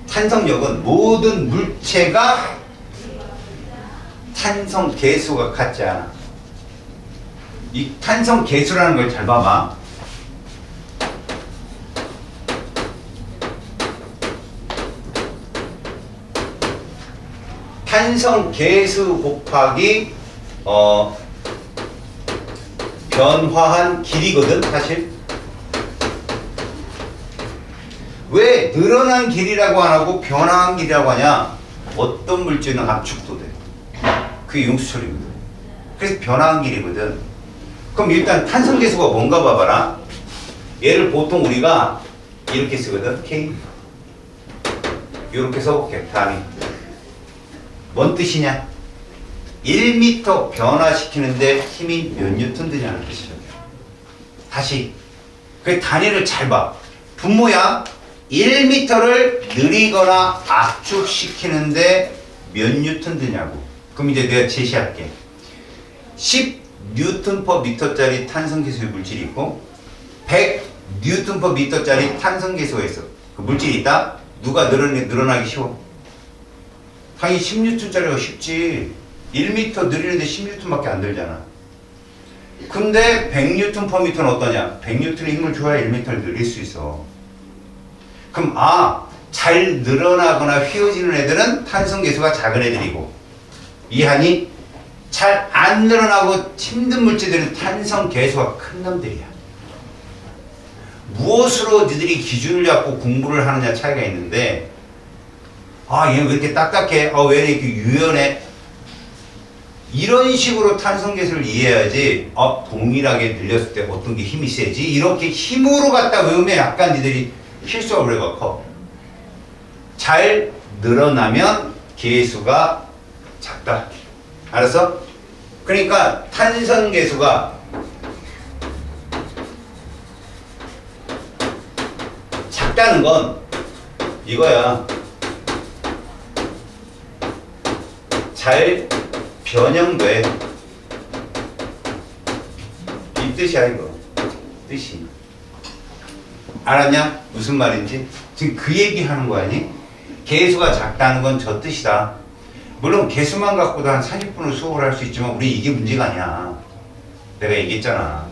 탄성력은 모든 물체가 탄성 계수가 같지 않아. 이 탄성 계수라는 걸 잘 봐봐. 탄성 계수 곱하기 변화한 길이거든 사실. 왜 늘어난 길이라고 안 하고 변화한 길이라고 하냐? 어떤 물질은 압축도 돼. 그게 용수철이거든. 그래서 변화한 길이거든. 그럼 일단 탄성 계수가 뭔가 봐봐라. 얘를 보통 우리가 이렇게 쓰거든. K. 이렇게 써볼게. 다음이 뭔 뜻이냐? 1m 변화시키는데 힘이 몇 뉴턴 드냐는 뜻이죠. 다시 그 단위를 잘 봐. 분모야 1m를 느리거나 압축시키는데 몇 뉴턴 드냐고. 그럼 이제 내가 제시할게. 10 뉴턴 퍼 미터짜리 탄성계수의 물질이 있고 100 뉴턴 퍼 미터짜리 탄성계수가 있어. 그 물질이 있다? 누가 늘어나기 쉬워? 당연히 10뉴턴짜리가 쉽지. 1m 느리는데 10뉴턴밖에 안 들잖아. 근데 100뉴턴 퍼 미터는 어떠냐? 100뉴턴의 힘을 줘야 1m를 늘릴 수 있어. 그럼 잘 늘어나거나 휘어지는 애들은 탄성계수가 작은 애들이고 이하니 잘 안 늘어나고 힘든 물질들은 탄성계수가 큰 놈들이야. 무엇으로 니들이 기준을 잡고 공부를 하느냐 차이가 있는데 얘 왜 이렇게 딱딱해? 왜 이렇게 유연해? 이런 식으로 탄성계수를 이해해야지 동일하게 늘렸을 때 어떤 게 힘이 세지? 이렇게 힘으로 갖다 외우면 약간 니들이 실수 어려가 커. 잘 늘어나면 계수가 작다. 알았어? 그러니까 탄성계수가 작다는 건 이거야. 잘 변형돼. 이 뜻이야 이거. 뜻이. 알았냐? 무슨 말인지? 지금 그 얘기 하는 거 아니? 개수가 작다는 건 저 뜻이다. 물론 개수만 갖고도 한 40분을 수업을 할 수 있지만 우리 이게 문제가 아니야. 내가 얘기했잖아.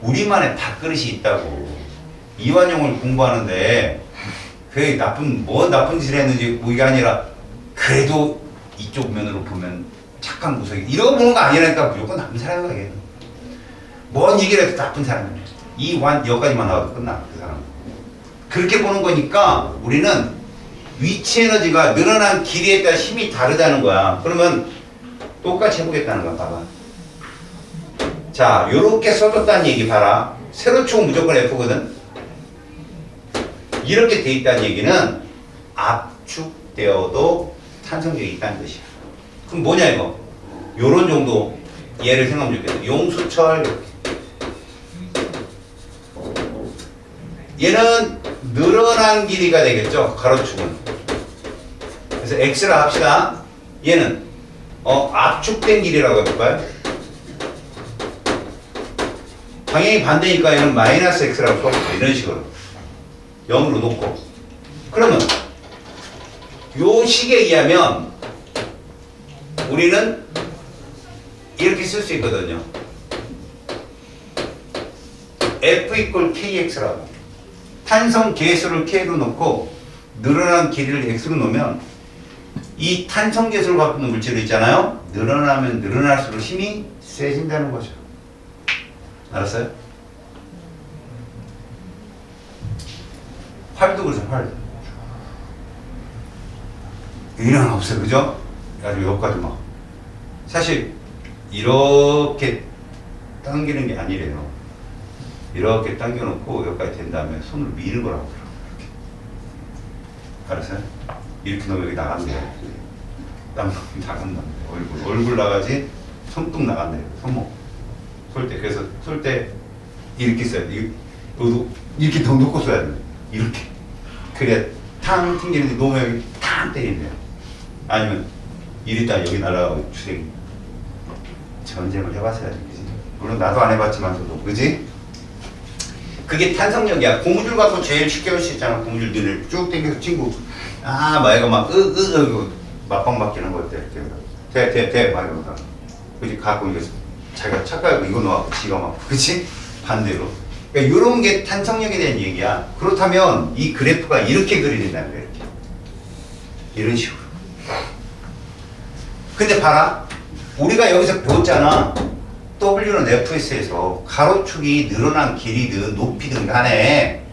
우리만의 밥그릇이 있다고. 이완용을 공부하는데 그게 나쁜 짓을 했는지 뭐 이게 아니라 그래도 이쪽 면으로 보면 착한 구석이 이러고 보는 거 아니라니까 무조건 나쁜 사람이야. 걔는. 뭔 얘기를 해도 나쁜 사람이야. 이완 여기까지만 나와도 끝나 그 사람. 그렇게 보는 거니까 우리는 위치 에너지가 늘어난 길이에 따라 힘이 다르다는 거야. 그러면 똑같이 해보겠다는 거야. 봐봐. 자, 요렇게 써줬다는 얘기 봐라. 세로축은 무조건 F거든. 이렇게 돼 있다는 얘기는 압축되어도 탄성력이 있다는 뜻이야. 그럼 뭐냐 이거? 요런 정도 예를 생각하면 좋겠다. 용수철 얘는 늘어난 길이가 되겠죠. 가로축은. 그래서 X라 합시다. 얘는 압축된 길이라고 해볼까요? 방향이 반대니까 얘는 마이너스 X라고 써볼게요. 이런 식으로 0으로 놓고. 그러면 요 식에 의하면 우리는 이렇게 쓸 수 있거든요. F 이퀄 KX라고. 탄성 계수를 K로 놓고 늘어난 길이를 X로 놓으면 이 탄성 계수를 갖고 있는 물질 있잖아요. 늘어나면 늘어날수록 힘이 세진다는 거죠. 알았어요? 활도 그래서 활. 유인은 없어요. 그죠? 아주 여기까지 막. 사실 이렇게 당기는 게 아니래요. 이렇게 당겨놓고 여기까지 된 다음에 손을 미는 거라고 그래요. 알았어요? 이렇게 놓으면 여기 나간대요. 땀 나간다. 얼굴 나가지 손등 나간대요. 손목. 쏠 때. 그래서 쏠 때 이렇게 써야 돼. 너도 이렇게 더 놓고 써야 돼. 이렇게. 그래야 탕 튕기는데 놓으면 여기 탕 때린대요. 아니면 이리다 여기 날아가고 주댕이. 전쟁을 해봤어야지. 그지? 물론 나도 안 해봤지만서도. 그지? 그게 탄성력이야. 고무줄 갖고 제일 쉽게 할 수 있잖아. 고무줄 눈을 쭉 당겨서 친구. 막 이거 막 맞방 맞기는 거 어때? 막 이러다가. 그지? 갖고 이거 자기가 착각하고 이거 놓아갖고 지가 막. 그치? 반대로. 그러니까 이런 게 탄성력에 대한 얘기야. 그렇다면 이 그래프가 이렇게 그려진다는 거야. 이렇게. 이런 식으로. 근데 봐라. 우리가 여기서 배웠잖아. W는 FS에서 가로축이 늘어난 길이든 높이든 간에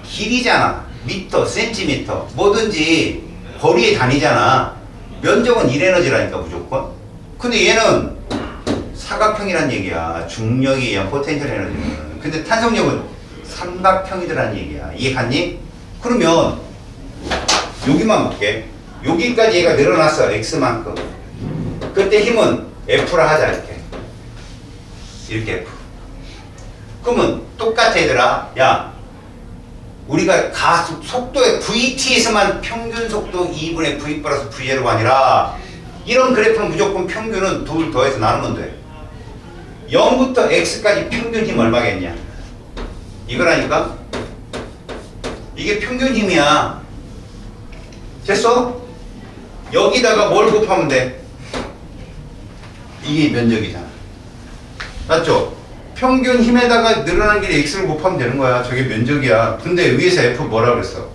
길이잖아. 미터, 센티미터 뭐든지 거리의 단위잖아. 면적은 1에너지라니까 무조건. 근데 얘는 사각형이란 얘기야. 중력에 의한 포텐셜 에너지는. 근데 탄성력은 삼각형이더란 얘기야. 이해갔니? 그러면 여기만 볼게. 여기까지 얘가 늘어났어. X만큼. 그때 힘은 F라 하자. 이렇게 F. 그러면 똑같아 얘들아. 야, 우리가 가속 속도의 VT에서만 평균 속도 2분의 V 플러스 V제로가 아니라 이런 그래프는 무조건 평균은 둘 더해서 나누면 돼. 0부터 X까지 평균 힘 얼마겠냐? 이거라니까? 이게 평균 힘이야. 됐어? 여기다가 뭘 곱하면 돼? 이게 면적이잖아. 맞죠? 평균 힘에다가 늘어난 길이 X를 곱하면 되는 거야. 저게 면적이야. 근데 위에서 F 뭐라 그랬어?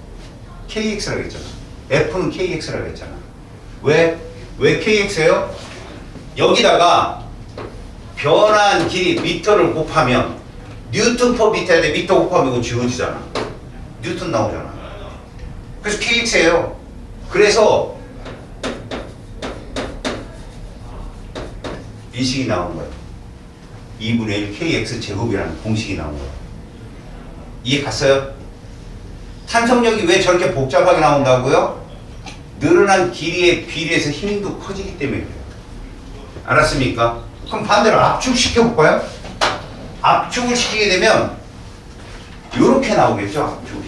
KX라고 했잖아. F는 KX라고 했잖아. 왜? 왜 KX예요? 여기다가 변한 길이 미터를 곱하면 뉴턴 퍼 미터에 대해 미터 곱하면 이거 지워지잖아. 뉴턴 나오잖아. 그래서 KX예요. 그래서 이 식이 나온 거예요. 2분의 1 kx 제곱이라는 공식이 나온 거예요. 이해 갔어요? 탄성력이 왜 저렇게 복잡하게 나온다고요? 늘어난 길이에 비례해서 힘도 커지기 때문에 그래요. 알았습니까? 그럼 반대로 압축시켜 볼까요? 압축을 시키게 되면 이렇게 나오겠죠? 압축이.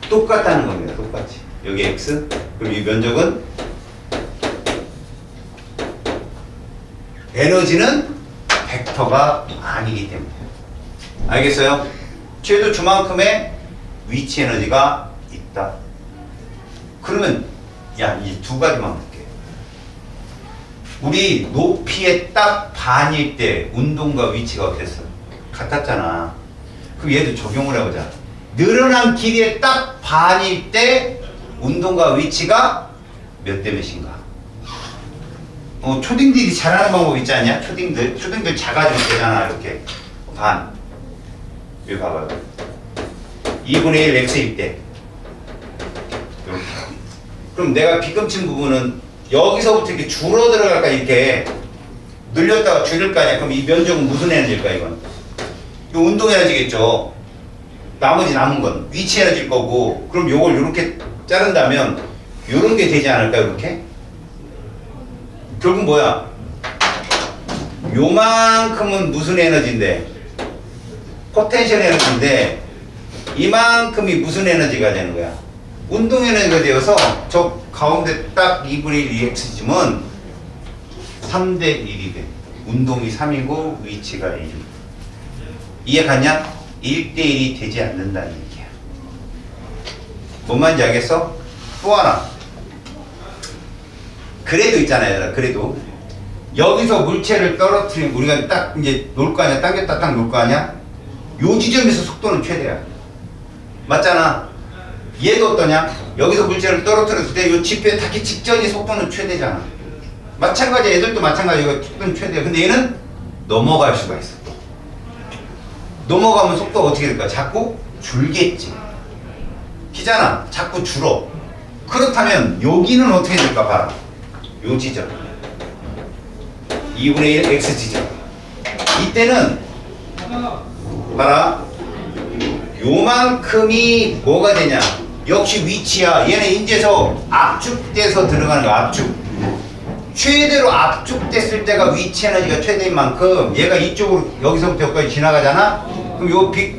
똑같다는 겁니다. 똑같이. 여기 x, 그럼 이 면적은 에너지는 벡터가 아니기 때문에. 알겠어요? 최소 주만큼의 위치 에너지가 있다. 그러면 야, 이 두 가지만 볼게. 우리 높이의 딱 반일 때 운동과 위치가 어땠어? 같았잖아. 그럼 얘도 적용을 해보자. 늘어난 길이의 딱 반일 때 운동과 위치가 몇 대 몇인가? 초딩들이 잘하는 방법 있지 않냐? 초딩들 작아지면 되잖아. 이렇게 반. 여기 봐봐요. 2분의 1 x일 때 이렇게. 그럼 내가 비금친 부분은 여기서부터 이렇게 줄어들어갈까? 이렇게 늘렸다가 줄일 거 아니야? 그럼 이 면적은 무슨 에너지일까? 이건 이거 운동 에너지겠죠. 나머지 남은 건 위치 에너지일 거고. 그럼 요걸 이렇게 자른다면 요런 게 되지 않을까? 이렇게. 결국 뭐야? 요만큼은 무슨 에너지인데? 포텐셜 에너지인데 이만큼이 무슨 에너지가 되는 거야? 운동 에너지가 되어서 저 가운데 딱 2분의 1 EX지면 3대 1이 돼. 운동이 3이고 위치가 1. 이해 갔냐? 1대 1이 되지 않는다는 얘기야. 뭔 말인지 알겠어? 또 하나. 그래도 있잖아요. 그래도 여기서 물체를 떨어뜨리면 우리가 딱 이제 놓을 거 아니야? 당겼다 딱 놓을 거 아니야? 요 지점에서 속도는 최대야. 맞잖아. 얘도 어떠냐? 여기서 물체를 떨어뜨렸을 때 요 지표에 닿기 직전이 속도는 최대잖아. 마찬가지 애들도 마찬가지고 속도는 최대야. 근데 얘는 넘어갈 수가 있어. 넘어가면 속도가 어떻게 될까? 자꾸 줄겠지. 기잖아. 자꾸 줄어. 그렇다면 여기는 어떻게 될까? 봐라. 요 지점 2분의 1 x 지점. 이때는 봐라. 요만큼이 뭐가 되냐? 역시 위치야. 얘는 인제서 압축돼서 들어가는 거야. 압축. 최대로 압축됐을 때가 위치 에너지가 최대인 만큼 얘가 이쪽으로 여기서부터 여기까지 지나가잖아? 그럼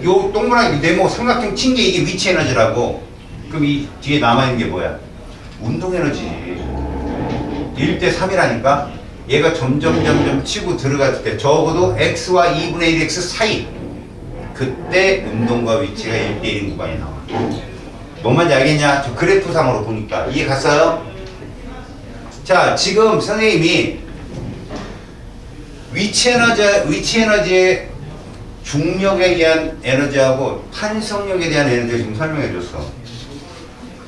요 동그라미 네모 삼각형 친 게 이게 위치 에너지라고. 그럼 이 뒤에 남아있는 게 뭐야? 운동 에너지. 1대 3이라니까? 얘가 점점 치고 들어갔을 때 적어도 x와 2분의 1x 사이. 그때 운동과 위치가 1대 1인 구간이 나와. 뭔 말인지 알겠냐? 저 그래프상으로 보니까. 이해 갔어요? 자, 지금 선생님이 위치 에너지의 중력에 의한 에너지하고 탄성력에 대한 에너지를 지금 설명해 줬어.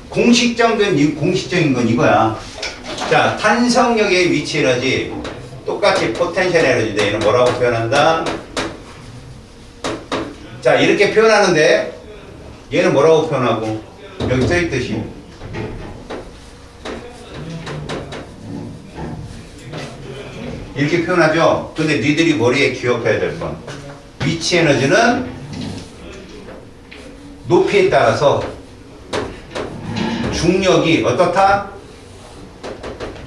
공식적인 건 이거야. 자, 탄성력의 위치 에너지 똑같이 포텐셜 에너지인데 얘는 뭐라고 표현한다? 자, 이렇게 표현하는데 얘는 뭐라고 표현하고? 여기 써있듯이 이렇게 표현하죠? 근데 니들이 머리에 기억해야 될 건 위치 에너지는 높이에 따라서 중력이 어떻다?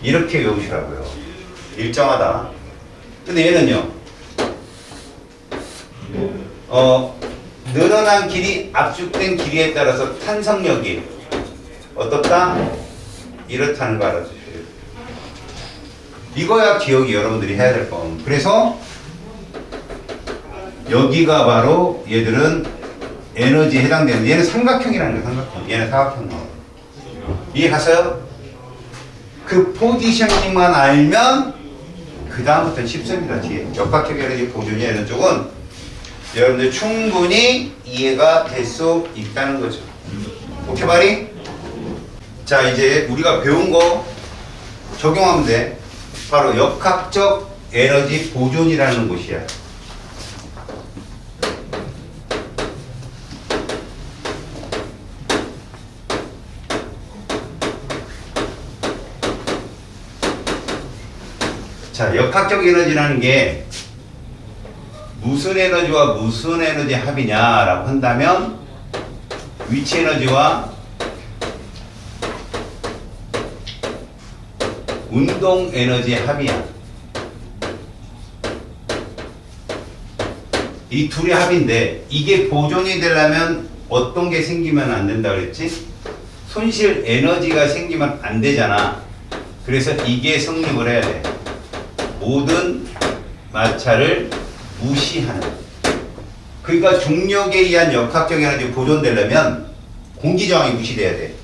이렇게 외우시라고요. 일정하다. 근데 얘는요, 늘어난 길이 압축된 길이에 따라서 탄성력이 어떻다? 이렇다는 거 알아주셔야 돼요. 이거야 기억이 여러분들이 해야 될 건. 그래서 여기가 바로 얘들은 에너지에 해당되는, 얘는 삼각형이라는 거야. 삼각형. 얘는 사각형 나와요. 이해 갔어요? 그 포지셔닝만 알면 그 다음부터는 쉽습니다. 뒤에 역학적 에너지 보존이나 이런 쪽은 여러분들 충분히 이해가 될 수 있다는 거죠. 오케이 말이? 자, 이제 우리가 배운 거 적용하면 돼. 바로 역학적 에너지 보존이라는 곳이야. 자, 역학적 에너지라는 게 무슨 에너지와 무슨 에너지 합이냐라고 한다면 위치 에너지와 운동 에너지 합이야. 이 둘이 합인데 이게 보존이 되려면 어떤 게 생기면 안 된다 그랬지? 손실 에너지가 생기면 안 되잖아. 그래서 이게 성립을 해야 돼. 모든 마찰을 무시하는. 그러니까 중력에 의한 역학적 에너지 보존되려면 공기 저항이 무시돼야 돼.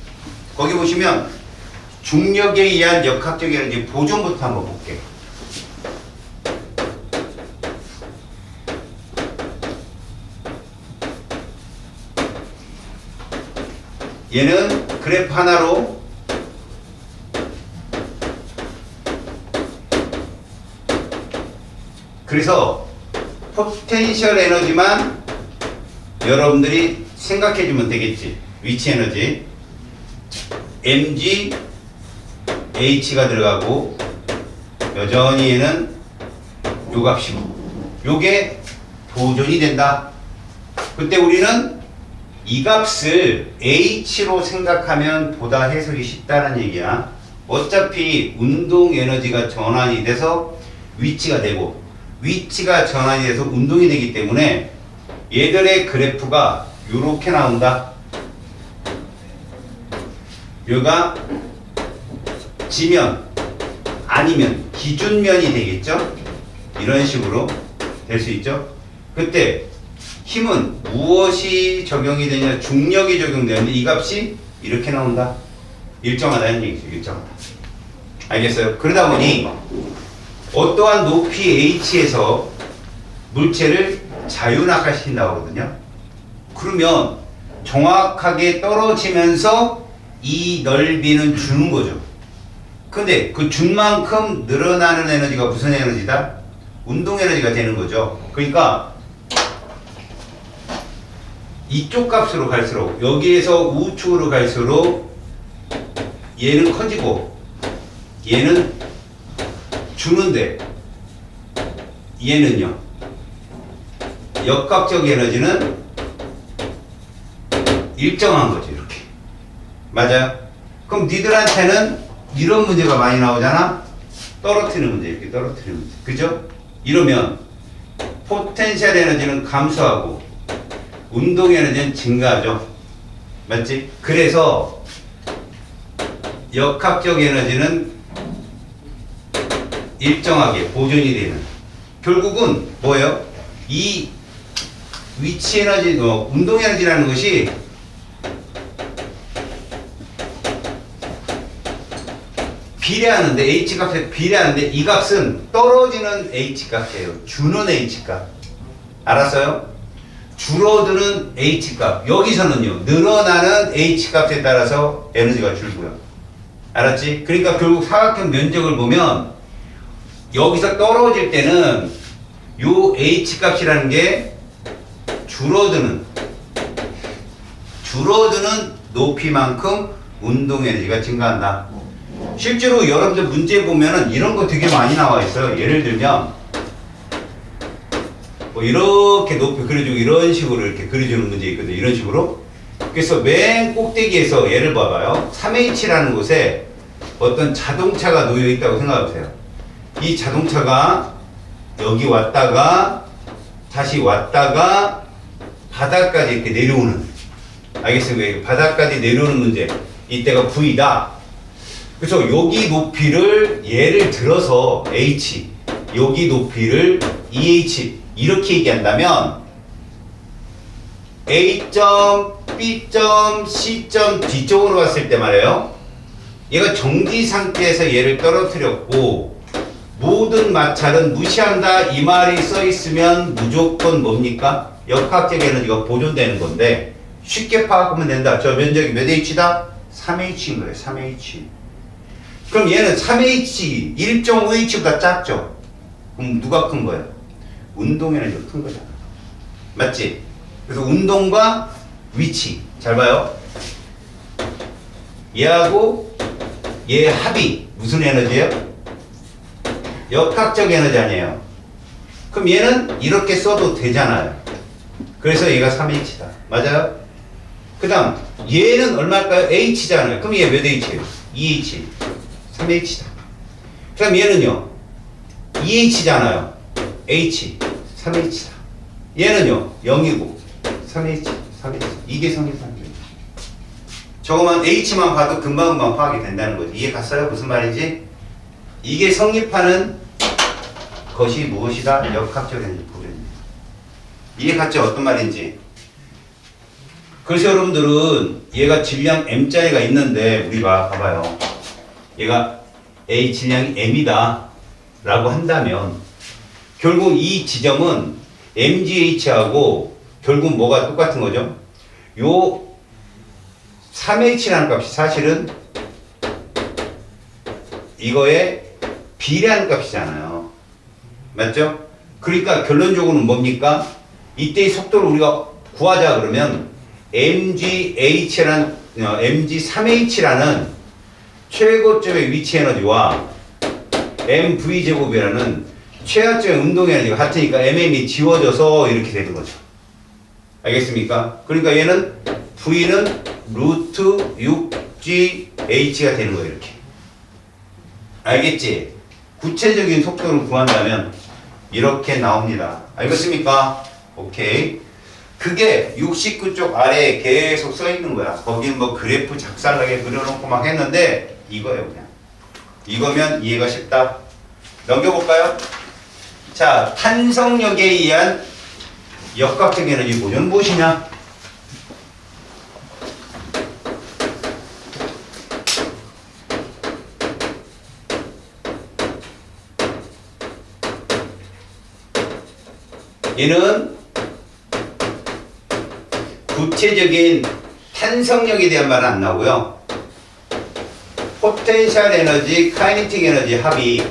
거기 보시면 중력에 의한 역학적 에너지 보존부터 한번 볼게. 얘는 그래프 하나로 그래서 포텐셜 에너지만 여러분들이 생각해 주면 되겠지. 위치 에너지 mg h가 들어가고 여전히 얘는 요 값이고 요게 보존이 된다. 그때 우리는 이 값을 h로 생각하면 보다 해석이 쉽다는 얘기야. 어차피 운동 에너지가 전환이 돼서 위치가 되고 위치가 전환이 돼서 운동이 되기 때문에 얘들의 그래프가 이렇게 나온다. 여기가 지면 아니면 기준면이 되겠죠. 이런 식으로 될 수 있죠. 그때 힘은 무엇이 적용이 되냐? 중력이 적용되는데 이 값이 이렇게 나온다. 일정하다는 얘기죠. 일정하다. 알겠어요? 그러다 보니 어떠한 높이 h에서 물체를 자유낙하시킨다고 하거든요. 그러면 정확하게 떨어지면서 이 넓이는 주는 거죠. 근데 그 준 만큼 늘어나는 에너지가 무슨 에너지다? 운동 에너지가 되는 거죠. 그러니까 이쪽 값으로 갈수록 여기에서 우측으로 갈수록 얘는 커지고 얘는 주는데 얘는요 역학적 에너지는 일정한 거죠. 이렇게 맞아요? 그럼 니들한테는 이런 문제가 많이 나오잖아. 떨어뜨리는 문제, 이렇게 떨어뜨리는 문제, 그죠? 이러면 포텐셜 에너지는 감소하고 운동 에너지는 증가하죠. 맞지? 그래서 역학적 에너지는 일정하게 보존이 되는. 결국은 뭐예요? 이 위치 에너지, 운동 에너지라는 것이 비례하는데 H값에 비례하는데 이 값은 떨어지는 H값이에요. 주는 H값. 알았어요? 줄어드는 H값. 여기서는요. 늘어나는 H값에 따라서 에너지가 줄고요. 알았지? 그러니까 결국 사각형 면적을 보면 여기서 떨어질 때는 요 H값이라는 게 줄어드는 높이만큼 운동 에너지가 증가한다. 실제로 여러분들 문제 보면은 이런 거 되게 많이 나와 있어요. 예를 들면 뭐 이렇게 높이 그려주고 이런 식으로 이렇게 그려주는 문제 있거든요. 이런 식으로. 그래서 맨 꼭대기에서 예를 봐봐요. 3H라는 곳에 어떤 자동차가 놓여 있다고 생각해 보세요. 이 자동차가 여기 왔다가 다시 왔다가 바닥까지 이렇게 내려오는. 알겠습니까? 바닥까지 내려오는 문제. 이때가 V다. 그래서 여기 높이를 예를 들어서 H, 여기 높이를 EH 이렇게 얘기한다면 A점, B점, C점 뒤쪽으로 갔을 때 말이에요. 얘가 정지 상태에서 얘를 떨어뜨렸고 모든 마찰은 무시한다 이 말이 써 있으면 무조건 뭡니까? 역학적 에너지가 보존되는 건데 쉽게 파악하면 된다. 저 면적이 몇 H다? 3H인 거예요. 3H. 그럼 얘는 3H 1.5H보다 작죠? 그럼 누가 큰 거예요? 운동 에너지가 큰 거잖아. 맞지? 그래서 운동과 위치 잘 봐요. 얘하고 얘 합이 무슨 에너지예요? 역학적 에너지 아니에요. 그럼 얘는 이렇게 써도 되잖아요. 그래서 얘가 3H다. 맞아요? 그 다음 얘는 얼마일까요? H잖아요. 그럼 얘 몇 H예요? 2H. 3H다. 그 다음 얘는요? 2H잖아요. H. 3H다. 얘는요? 0이고 3H. 3H. 이게 성립한 거예요. 저거만 H만 봐도 금방금방 파악이 된다는 거죠. 이해 갔어요? 무슨 말인지? 이게 성립하는 것이 무엇이다? 역학적 에너지 부분입니다. 이해 갔죠? 어떤 말인지? 그래서 여러분들은 얘가 질량 m짜리가 있는데 우리가 봐봐요. 얘가 A 질량이 m이다 라고 한다면 결국 이 지점은 mgh하고 결국 뭐가 똑같은 거죠? 요 3h라는 값이 사실은 이거의 비례하는 값이잖아요. 맞죠? 그러니까 결론적으로는 뭡니까? 이때의 속도를 우리가 구하자 그러면 mgh mg3h라는 최고점의 위치 에너지와 mv제곱이라는 최하점의 운동 에너지가 같으니까 mm이 지워져서 이렇게 되는 거죠. 알겠습니까? 그러니까 얘는 v는 루트 6gh가 되는 거예요. 이렇게. 알겠지? 구체적인 속도를 구한다면 이렇게 나옵니다. 알겠습니까? 오케이. 그게 69쪽 아래에 계속 써 있는 거야. 거긴 뭐 그래프 작살나게 그려놓고 막 했는데 이거예요, 그냥. 이거면 이해가 쉽다. 넘겨볼까요? 자, 탄성력에 의한 역학적 에너지 보존 무엇이냐? 얘는 구체적인 탄성력에 대한 말은 안 나오고요. 포텐셜 에너지, 카이네틱 에너지 합이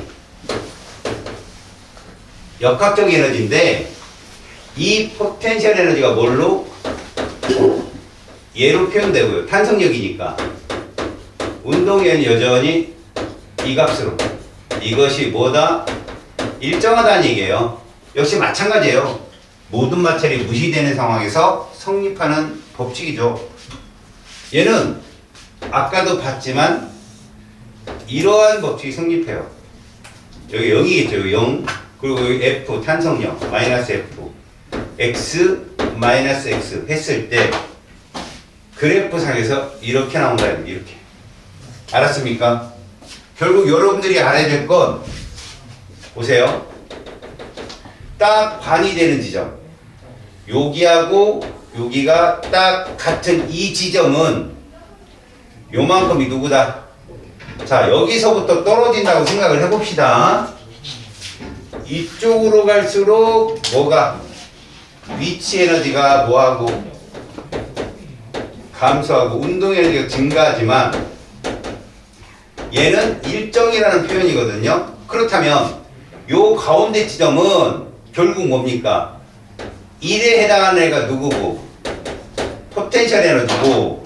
역학적 에너지인데 이 포텐셜 에너지가 뭘로? 얘로 표현되고요. 탄성력이니까. 운동에는 여전히 이 값으로. 이것이 뭐다? 일정하다는 얘기예요. 역시 마찬가지예요. 모든 마찰이 무시되는 상황에서 성립하는 법칙이죠. 얘는 아까도 봤지만 이러한 법칙이 성립해요. 여기 0이겠죠. 여기 0. 그리고 여기 F 탄성력 마이너스 F X 마이너스 X 했을 때 그래프상에서 이렇게 나온다. 이렇게. 알았습니까? 결국 여러분들이 알아야 될 건 보세요. 딱 반이 되는 지점. 여기하고 여기가 딱 같은 이 지점은 요만큼이 누구다? 자, 여기서부터 떨어진다고 생각을 해봅시다. 이쪽으로 갈수록 뭐가? 위치 에너지가 뭐하고? 감소하고 운동 에너지가 증가하지만 얘는 일정이라는 표현이거든요. 그렇다면 요 가운데 지점은 결국 뭡니까? 1에 해당하는 애가 누구고? 포텐셜 에너지고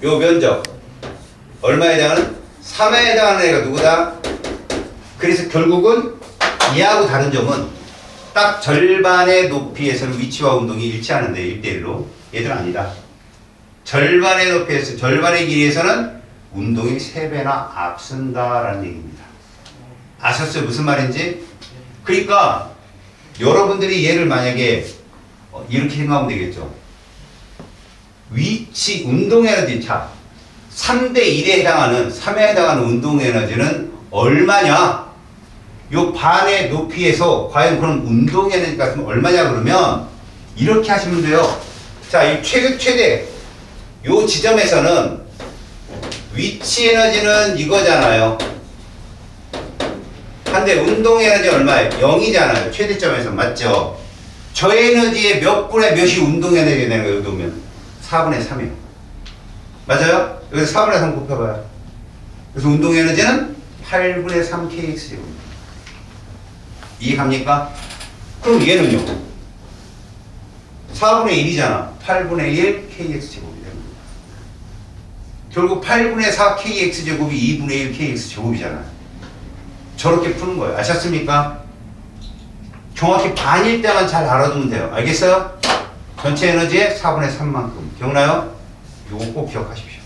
요 면적 얼마에 해당하는? 3에 해당하는 애가 누구다? 그래서 결국은 이하고 다른 점은 딱 절반의 높이에서는 위치와 운동이 일치하는데 1대1로 얘들은 아니다. 절반의 높이에서 절반의 길이에서는 운동이 3배나 앞선다라는 얘기입니다. 아셨어요? 무슨 말인지? 그러니까 여러분들이 얘를 만약에 이렇게 생각하면 되겠죠. 위치 운동 에너지 차 3대 1에 해당하는 3에 해당하는 운동 에너지는 얼마냐? 요 반의 높이에서 과연 그럼 운동 에너지 같으면 얼마냐 그러면 이렇게 하시면 돼요. 자, 이 최대 요 지점에서는 위치 에너지는 이거잖아요. 한데 운동 에너지 얼마예요? 0이잖아요. 최대점에서 맞죠? 저 에너지의 몇 분의 몇이 운동 에너지가 되는 거예요. 여기 오면 4분의 3이에요. 맞아요? 여기서 4분의 3 곱해봐요. 그래서 운동 에너지는 8분의 3 kx제곱입니다. 이해갑니까? 그럼 얘는요? 4분의 1이잖아. 8분의 1 kx제곱이 됩니다. 결국 8분의 4 kx제곱이 2분의 1 kx제곱이잖아요. 저렇게 푸는 거예요. 아셨습니까? 정확히 반일 때만 잘 알아두면 돼요. 알겠어요? 전체 에너지의 4분의 3만큼. 기억나요? 이거 꼭 기억하십시오.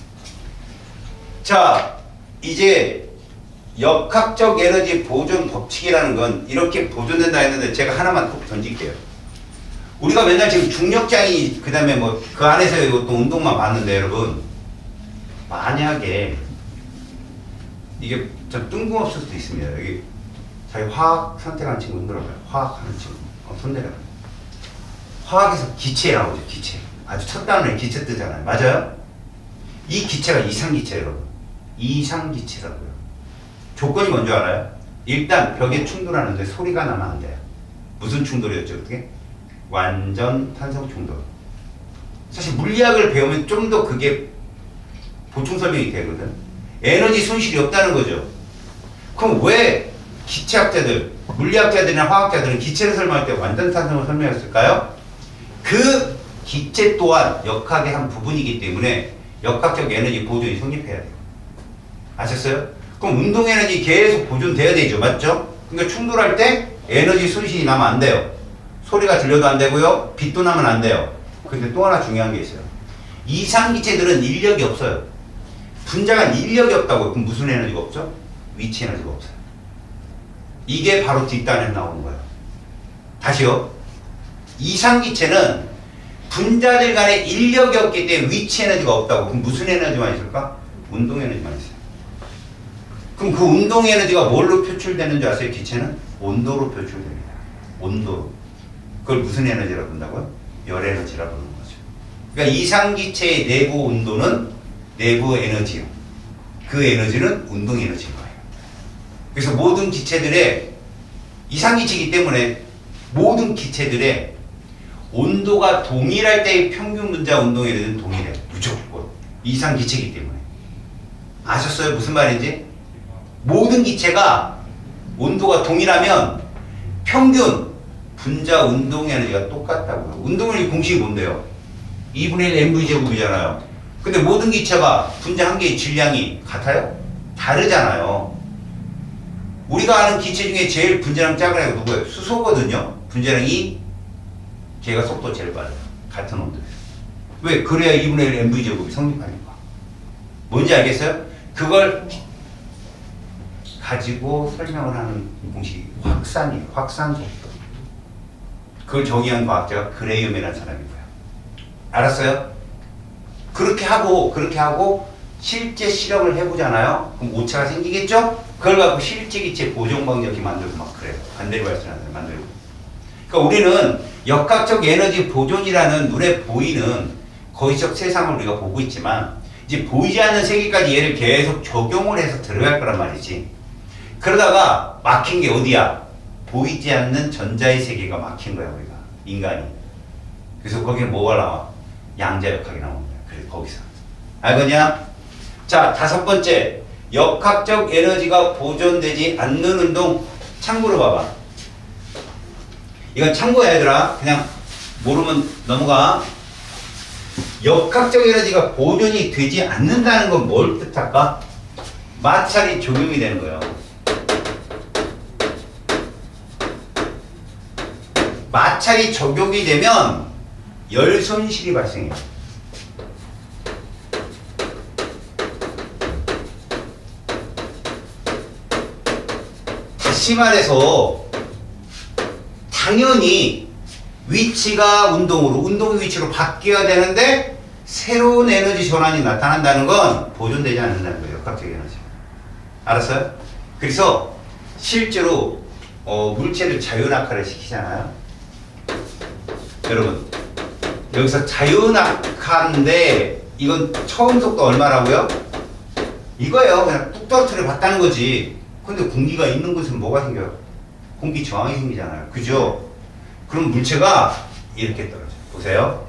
자, 이제 역학적 에너지 보존 법칙이라는 건 이렇게 보존된다 했는데 제가 하나만 꼭 던질게요. 우리가 맨날 지금 중력장이 그 다음에 뭐 그 안에서 또 운동만 봤는데 여러분, 만약에 이게 좀 뜬금없을 수도 있습니다. 여기 자기 화학 선택하는 친구 흔들어봐요. 화학하는 친구. 손 내려봐요. 화학에서 기체 나오죠. 기체. 아주 첫 단어에 기체 뜨잖아요. 맞아요? 이 기체가 이상기체예요. 여러분. 이상기체라고요. 조건이 뭔지 알아요? 일단 벽에 충돌하는데 소리가 나면 안 돼요. 무슨 충돌이었죠? 어떻게? 완전 탄성 충돌. 사실 물리학을 배우면 좀 더 그게 보충 설명이 되거든. 에너지 손실이 없다는 거죠. 그럼 왜 기체학자들, 물리학자들이나 화학자들은 기체를 설명할 때 완전 탄성을 설명했을까요? 그 기체 또한 역학의 한 부분이기 때문에 역학적 에너지 보존이 성립해야 돼요. 아셨어요? 그럼 운동 에너지 계속 보존돼야 되죠. 맞죠? 그러니까 충돌할 때 에너지 손실이 나면 안 돼요. 소리가 들려도 안 되고요. 빛도 나면 안 돼요. 근데 또 하나 중요한 게 있어요. 이상기체들은 인력이 없어요. 분자가 인력이 없다고요. 그럼 무슨 에너지가 없죠? 위치 에너지가 없어요. 이게 바로 뒷단에 나오는 거예요. 다시요. 이상기체는 분자들 간에 인력이 없기 때문에 위치 에너지가 없다고. 그럼 무슨 에너지만 있을까? 운동 에너지만 있어요. 그럼 그 운동 에너지가 뭘로 표출되는 줄 아세요? 기체는? 온도로 표출됩니다. 온도로. 그걸 무슨 에너지라고 한다고요? 열 에너지라고 하는 거죠. 그러니까 이상기체의 내부 온도는 내부 에너지요. 그 에너지는 운동 에너지인 거예요. 그래서 모든 기체들의 이상기체이기 때문에 모든 기체들의 온도가 동일할 때의 평균 분자 운동 에너지는 동일해요. 무조건. 이상기체이기 때문에. 아셨어요? 무슨 말인지? 모든 기체가 온도가 동일하면 평균 분자 운동 에너지가 똑같다고요. 운동 에너지 공식이 뭔데요? 2분의 1 mv제곱이잖아요. 근데 모든 기체가 분자 한 개의 질량이 같아요? 다르잖아요. 우리가 아는 기체 중에 제일 분자량 작은 애가 누구예요? 수소거든요. 분자량이 걔가 속도 제일 빨라요. 같은 온도에서. 왜? 그래야 2분의 1 mv제곱이 성립하니까. 뭔지 알겠어요? 그걸 가지고 설명을 하는 공식이 확산이에요. 확산 속도. 그걸 정의한 과학자가 그레이엄이라는 사람이고요. 알았어요? 그렇게 하고 실제 실험을 해보잖아요. 그럼 오차가 생기겠죠? 그걸 갖고 실제 기체 보존 방정식 만들고 막 그래요. 반대로 발전하는 만들고. 그러니까 우리는 역학적 에너지 보존이라는 눈에 보이는 거시적 세상을 우리가 보고 있지만 이제 보이지 않는 세계까지 얘를 계속 적용을 해서 들어갈 거란 말이지. 그러다가 막힌 게 어디야? 보이지 않는 전자의 세계가 막힌 거야, 우리가. 인간이. 그래서 거기는 뭐가 나와? 양자역학이 나옵니다. 그래서 거기서. 알겠냐? 자, 5번째. 역학적 에너지가 보존되지 않는 운동. 참고로 봐봐. 이건 참고야, 얘들아. 그냥 모르면 넘어가. 역학적 에너지가 보존이 되지 않는다는 건 뭘 뜻할까? 마찰이 적용이 되는 거예요. 마찰이 적용이 되면 열 손실이 발생해요. 다시 말해서 당연히 위치가 운동의 위치로 바뀌어야 되는데 새로운 에너지 전환이 나타난다는 건 보존되지 않는다는 거예요. 역학적 에너지. 알았어요? 그래서 실제로 물체를 자유낙하를 시키잖아요. 여러분, 여기서 자유낙하인데 이건 처음 속도 얼마라고요? 이거예요. 그냥 뚝 떨어뜨려 봤다는 거지. 근데 공기가 있는 곳은 뭐가 생겨요? 공기 저항이 생기잖아요. 그죠? 그럼 물체가 이렇게 떨어져요. 보세요.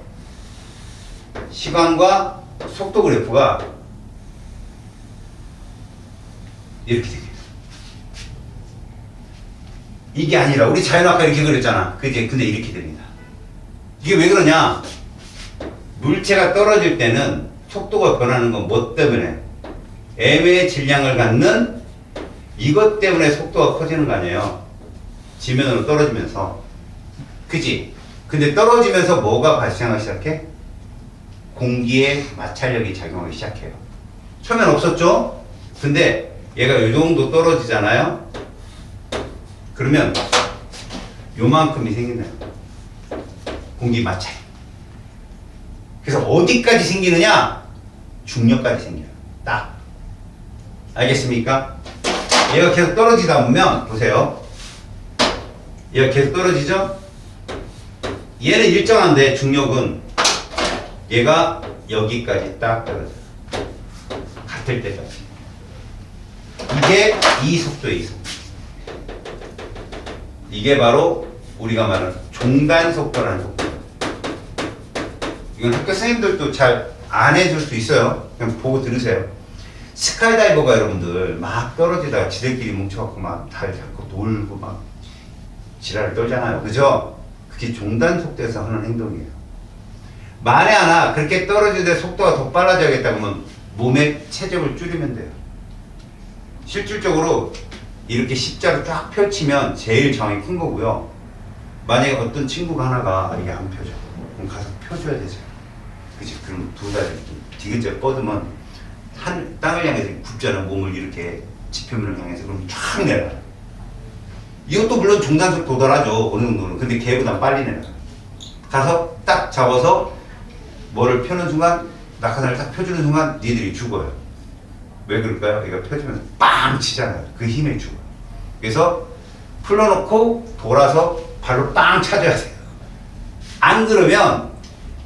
시간과 속도 그래프가 이렇게 돼요. 이게 아니라 우리 자연학과 이렇게 그렸잖아. 근데 이렇게 됩니다. 이게 왜 그러냐? 물체가 떨어질 때는 속도가 변하는 건 뭐 때문에? M의 질량을 갖는 이것 때문에 속도가 커지는 거 아니에요. 지면으로 떨어지면서. 그지? 근데 떨어지면서 뭐가 발생하기 시작해? 공기의 마찰력이 작용하기 시작해요. 처음엔 없었죠? 근데 얘가 이 정도 떨어지잖아요? 그러면 요만큼이 생긴다요. 공기 마찰. 그래서 어디까지 생기느냐? 중력까지 생겨요. 딱. 알겠습니까? 얘가 계속 떨어지다 보면, 보세요. 얘가 계속 떨어지죠? 얘는 일정한데, 중력은 얘가 여기까지 딱 떨어져요. 같을 때까지. 이게 이 속도예요, 이 속도. 이게 바로 우리가 말하는 종단 속도라는 속도. 이건 학교 선생님들도 잘 안 해줄 수 있어요. 그냥 보고 들으세요. 스카이다이버가 여러분들 막 떨어지다가 지들끼리 뭉쳐갖고 막 달 잡고 놀고 막 지랄을 떨잖아요. 그죠? 그게 종단 속도에서 하는 행동이에요. 만에 하나 그렇게 떨어지는데 속도가 더 빨라져야겠다 그러면 몸의 체trọng 줄이면 돼요. 실질적으로 이렇게 십자로 쫙 펼치면 제일 저항이 큰 거고요. 만약에 어떤 친구가 하나가 이게 안 펴져. 그럼 가서 펴줘야 되죠. 그치? 그럼 두 다리 디귿자로 뻗으면 땅을 향해서 굽잖아. 몸을 이렇게 지표면을 향해서 그럼 쫙 내려가요. 이것도 물론 중단속 도달하죠. 어느 정도는. 근데 걔보다 빨리 내려가요. 가서 딱 잡아서 뭐를 펴는 순간 낙하산을 딱 펴주는 순간 니들이 죽어요. 왜 그럴까요? 얘가 펴주면서 빵 치잖아요. 그 힘에 죽어요. 그래서 풀어놓고 돌아서 발로 빵 차줘야 돼요. 안 그러면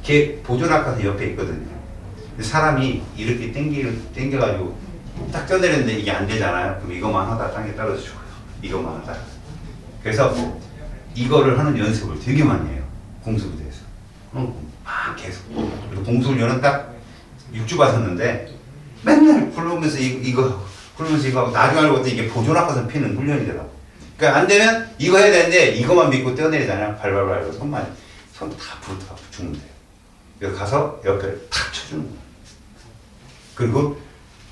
걔 보존낙하산 옆에 있거든요. 근데 사람이 이렇게 땡겨가지고 딱 떠내렸는데 이게 안 되잖아요. 그럼 이것만 하다 땅에 떨어져 죽어요. 이것만 하다. 그래서 이거를 하는 연습을 되게 많이 해요. 공수부대에서. 막 계속. 그래서 공수훈련은 딱 6주 받았는데 맨날 굴르면서 이거 굴르면서 이거 하고 나중에 알고 봤더니 이게 보존낙하산 피는 훈련이더라고. 그러니까 안 되면 이거 해야 되는데 이것만 믿고 떼어내리잖아요. 발발발 손 다 부르다 죽는 돼요. 그래서 가서 옆에 탁 쳐주는 거예요. 그리고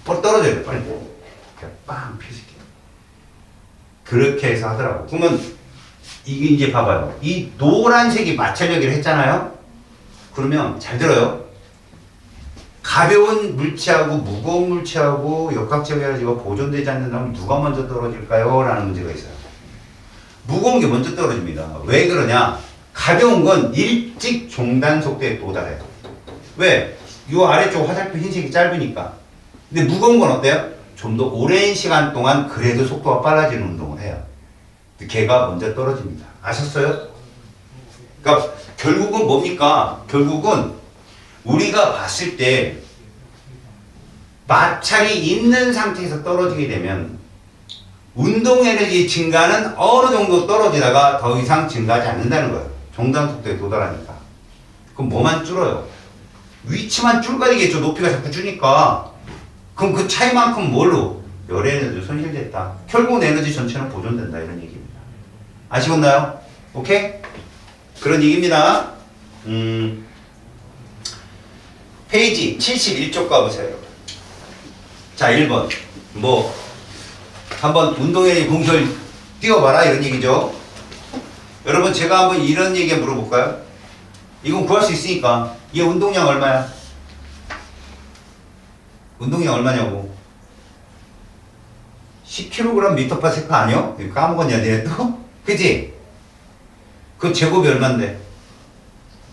떨어져야 돼 빨리. 그냥 빵 펴질게. 그렇게 해서 하더라고. 그러면 이게 이제 봐봐요. 이 노란색이 마찰력이라 했잖아요. 그러면 잘 들어요. 가벼운 물체하고 무거운 물체하고 역학적이가 보존되지 않는다면 누가 먼저 떨어질까요? 라는 문제가 있어요. 무거운 게 먼저 떨어집니다. 왜 그러냐? 가벼운 건 일찍 종단 속도에 도달해요. 왜? 이 아래쪽 화살표 흰색이 짧으니까. 근데 무거운 건 어때요? 좀 더 오랜 시간 동안 그래도 속도가 빨라지는 운동을 해요. 걔가 먼저 떨어집니다. 아셨어요? 그러니까 결국은 뭡니까? 결국은 우리가 봤을 때 마찰이 있는 상태에서 떨어지게 되면 운동 에너지 증가는 어느 정도 떨어지다가 더 이상 증가하지 않는다는 거예요. 종단 속도에 도달하니까. 그럼 뭐만 줄어요? 위치만 줄거리겠죠. 높이가 자꾸 주니까. 그럼 그 차이만큼 뭘로? 열 에너지 손실됐다. 결국은 에너지 전체는 보존된다. 이런 얘기입니다. 아시겠나요? 오케이? 그런 얘기입니다. 페이지 71쪽 가보세요. 자, 1번. 한번 운동에너지 공식을 띄워봐라. 이런 얘기죠. 여러분, 제가 한번 이런 얘기 물어볼까요? 이건 구할 수 있으니까. 얘 운동량 얼마야? 운동량 얼마냐고. 10kg m/s 아니요? 까먹었냐, 니네 또? 그지? 그 제곱이 얼만데?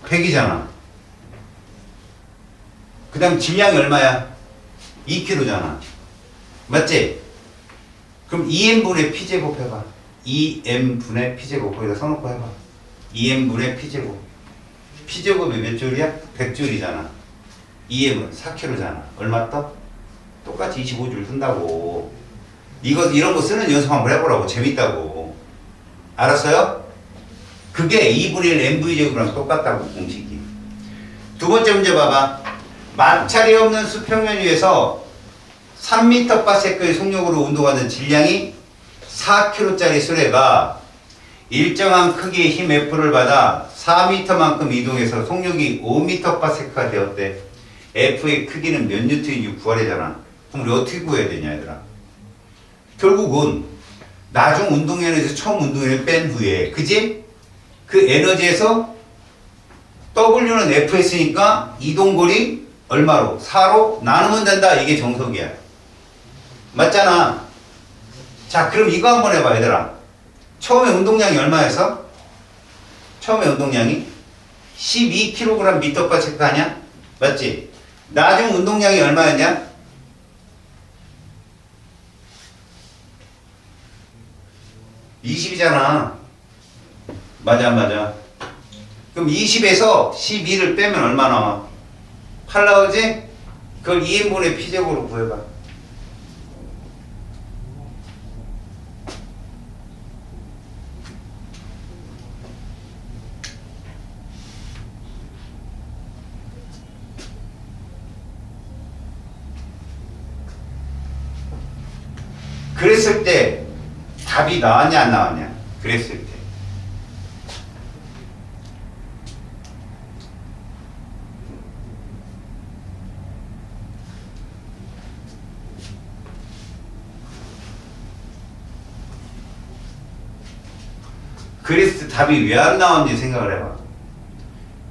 100이잖아. 그 다음 질량이 얼마야? 2kg잖아. 맞지? 그럼 2n분의 p제곱 해봐. 2n분의 p제곱 거기다 써놓고 해봐. 2n분의 p제곱. p제곱이 몇 줄이야? 100줄이잖아. 2n은 4kg잖아. 얼마 떠? 똑같이 25줄 쓴다고. 이런 거 쓰는 연습 한번 해보라고. 재밌다고. 알았어요? 그게 2분의 1 mv제곱이랑 똑같다고, 공식이. 두 번째 문제 봐봐. 마찰이 없는 수평면 위에서 3m/s의 속력으로 운동하는 질량이 4kg짜리 수레가 일정한 크기의 힘 F를 받아 4m만큼 이동해서 속력이 5m/s가 되었대. F의 크기는 몇 뉴턴인지 구하래잖아. 그럼 우리 어떻게 구해야 되냐, 얘들아? 결국은 나중 운동 에너지에서 처음 운동 에너지 뺀 후에, 그지? 그 에너지에서 W는 F했으니까 이동거리 얼마로? 4로 나누면 된다. 이게 정석이야. 맞잖아. 자, 그럼 이거 한번 해봐, 얘들아. 처음에 운동량이 얼마였어? 처음에 운동량이 12kg 미터과 체크 아니야? 맞지? 나중 운동량이 얼마였냐? 20이잖아. 맞아, 맞아. 그럼 20에서 12를 빼면 얼마 나와? 8 나오지? 그걸 2인분의 피제곱으로 구해봐. 그랬을 때 답이 나왔냐 안 나왔냐? 그랬을 때. 그랬을 때 답이 왜 안 나왔는지 생각을 해봐.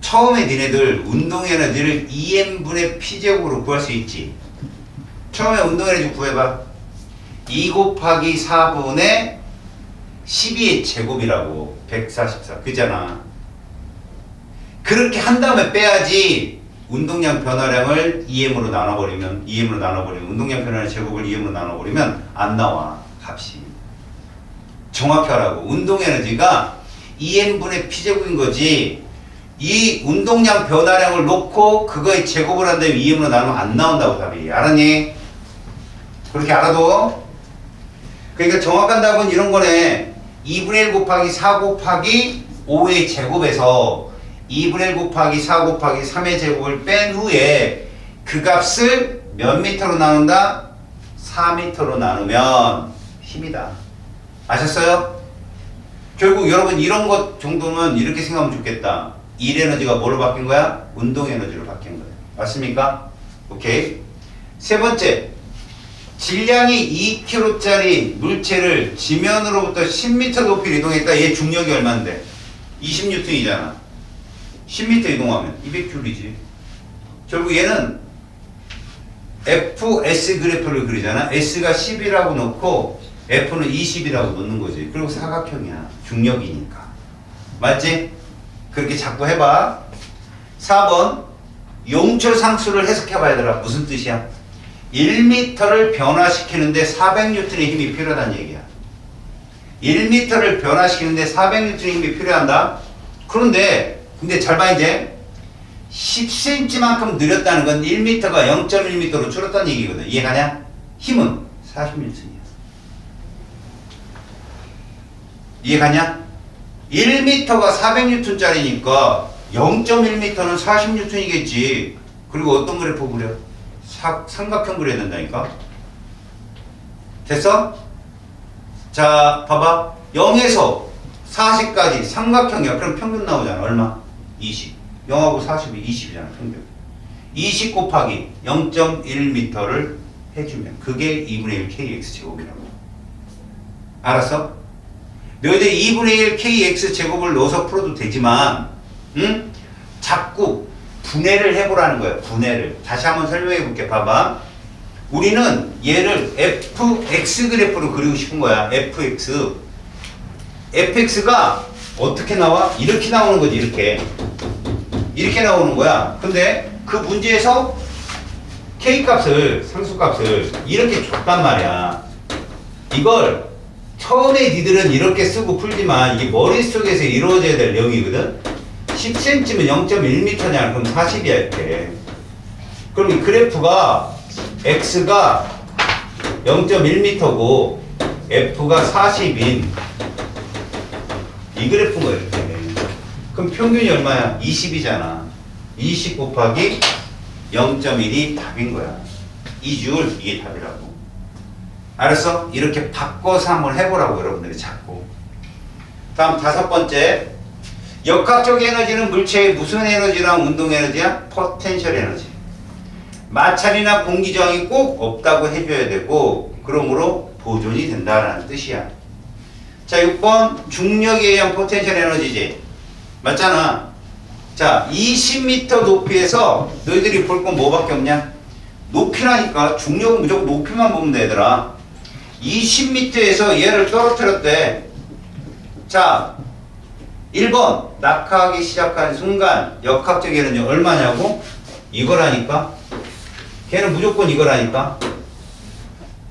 처음에 니네들 운동 에너지를 2n분의 p제곱으로 구할 수 있지. 처음에 운동 에너지 구해봐. 2 곱하기 4분의 12의 제곱이라고. 144 그잖아. 그렇게 한 다음에 빼야지. 운동량 변화량을 2m으로 나눠버리면 운동량 변화량 제곱을 2m으로 나눠버리면 안 나와 값이. 정확히 하라고. 운동 에너지가 2n분의 p제곱인 거지. 이 운동량 변화량을 놓고 그거의 제곱을 한 다음에 2m으로 나누면 안 나온다고 답이. 알았니? 그렇게 알아도. 그러니까 정확한 답은 이런 거네. 2분의 1 곱하기 4 곱하기 5의 제곱에서 2분의 1 곱하기 4 곱하기 3의 제곱을 뺀 후에 그 값을 몇 미터로 나눈다? 4미터로 나누면 힘이다. 아셨어요? 결국 여러분 이런 것 정도는 이렇게 생각하면 좋겠다. 일 에너지가 뭐로 바뀐 거야? 운동 에너지로 바뀐 거야. 맞습니까? 오케이. 세 번째. 질량이 2kg짜리 물체를 지면으로부터 10m 높이로 이동했다. 얘 중력이 얼마인데? 20N이잖아. 10m 이동하면 200J이지. 결국 얘는 FS 그래프를 그리잖아. S가 10이라고 놓고 F는 20이라고 놓는 거지. 그리고 사각형이야. 중력이니까. 맞지? 그렇게 자꾸 해봐. 4번 용철 상수를 해석해봐야 되라. 무슨 뜻이야? 1m를 변화시키는데 400N의 힘이 필요하다는 얘기야. 1m를 변화시키는데 400N의 힘이 필요한다? 근데 잘 봐, 이제. 10cm만큼 느렸다는 건 1m가 0.1m로 줄었다는 얘기거든. 이해가냐? 힘은 40N이야. 이해가냐? 1m가 400N짜리니까 0.1m는 40N이겠지. 그리고 어떤 그래프 그려? 삼각형 그려야 된다니까. 됐어? 자, 봐봐. 0에서 40까지 삼각형이야. 그럼 평균 나오잖아. 얼마? 20. 0하고 40이 20이잖아. 평균. 20 곱하기 0.1m를 해주면 그게 2분의 1 kx 제곱이라고. 알았어? 너희들 2분의 1 kx 제곱을 넣어서 풀어도 되지만, 응? 자꾸 분해를 해보라는 거야. 분해를. 다시 한번 설명해 볼게. 봐봐. 우리는 얘를 fx 그래프로 그리고 싶은 거야. fx. fx가 어떻게 나와? 이렇게 나오는 거지. 이렇게 나오는 거야. 근데 그 문제에서 k 값을, 상수값을 이렇게 줬단 말이야. 이걸 처음에 니들은 이렇게 쓰고 풀지만 이게 머릿속에서 이루어져야 될 내용이거든. 10cm면 0.1m냐? 그럼 40이야 이렇게. 그럼 이 그래프가 x가 0.1m고 f가 40인 이 그래프인 거야 이렇게. 그럼 평균이 얼마야? 20이잖아. 20 곱하기 0.1이 답인 거야. 2줄 이게 답이라고. 알았어? 이렇게 바꿔서 한번 해보라고 여러분들이 자꾸. 다음 5번째. 역학적 에너지는 물체의 무슨 에너지랑 운동 에너지야? 포텐셜 에너지. 마찰이나 공기 저항이 꼭 없다고 해줘야 되고, 그러므로 보존이 된다라는 뜻이야. 자, 6번 중력에 의한 포텐셜 에너지지. 맞잖아. 자, 20m 높이에서 너희들이 볼 건 뭐밖에 없냐? 높이라니까. 중력은 무조건 높이만 보면 돼, 얘들아. 20m에서 얘를 떨어뜨렸대. 자, 1번 낙하하기 시작한 순간 역학적 에너지 얼마냐고? 이거라니까. 걔는 무조건 이거라니까.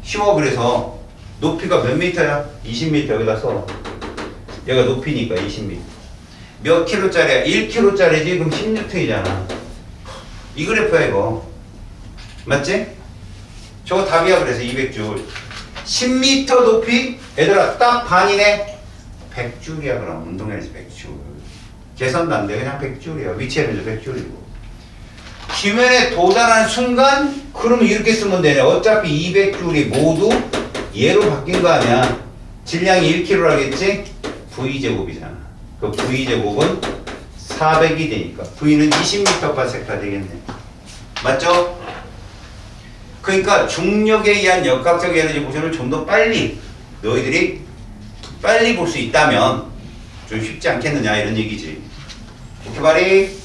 쉬워. 그래서 높이가 몇 미터야? 20m 여기다 써. 얘가 높이니까 20m. 몇 킬로짜리야? 1킬로짜리지? 그럼 10N이잖아. 이 그래프야 이거. 맞지? 저거 답이야. 그래서 200줄. 10m 높이? 얘들아 딱 반이네. 100줄이야. 그럼 운동에서 100줄. 계산도 안 돼. 그냥 100줄이야. 위치에는 100줄이고. 기면에 도달하는 순간 그러면 이렇게 쓰면 되네. 어차피 200줄이 모두 얘로 바뀐 거 아니야. 질량이 1kg라겠지? V제곱이잖아. 그 V제곱은 400이 되니까 V는 20m/s가 되겠네. 맞죠? 그러니까 중력에 의한 역학적 에너지 보존을 좀 더 빨리 너희들이 빨리 볼 수 있다면 좀 쉽지 않겠느냐 이런 얘기지. 오케이 바리.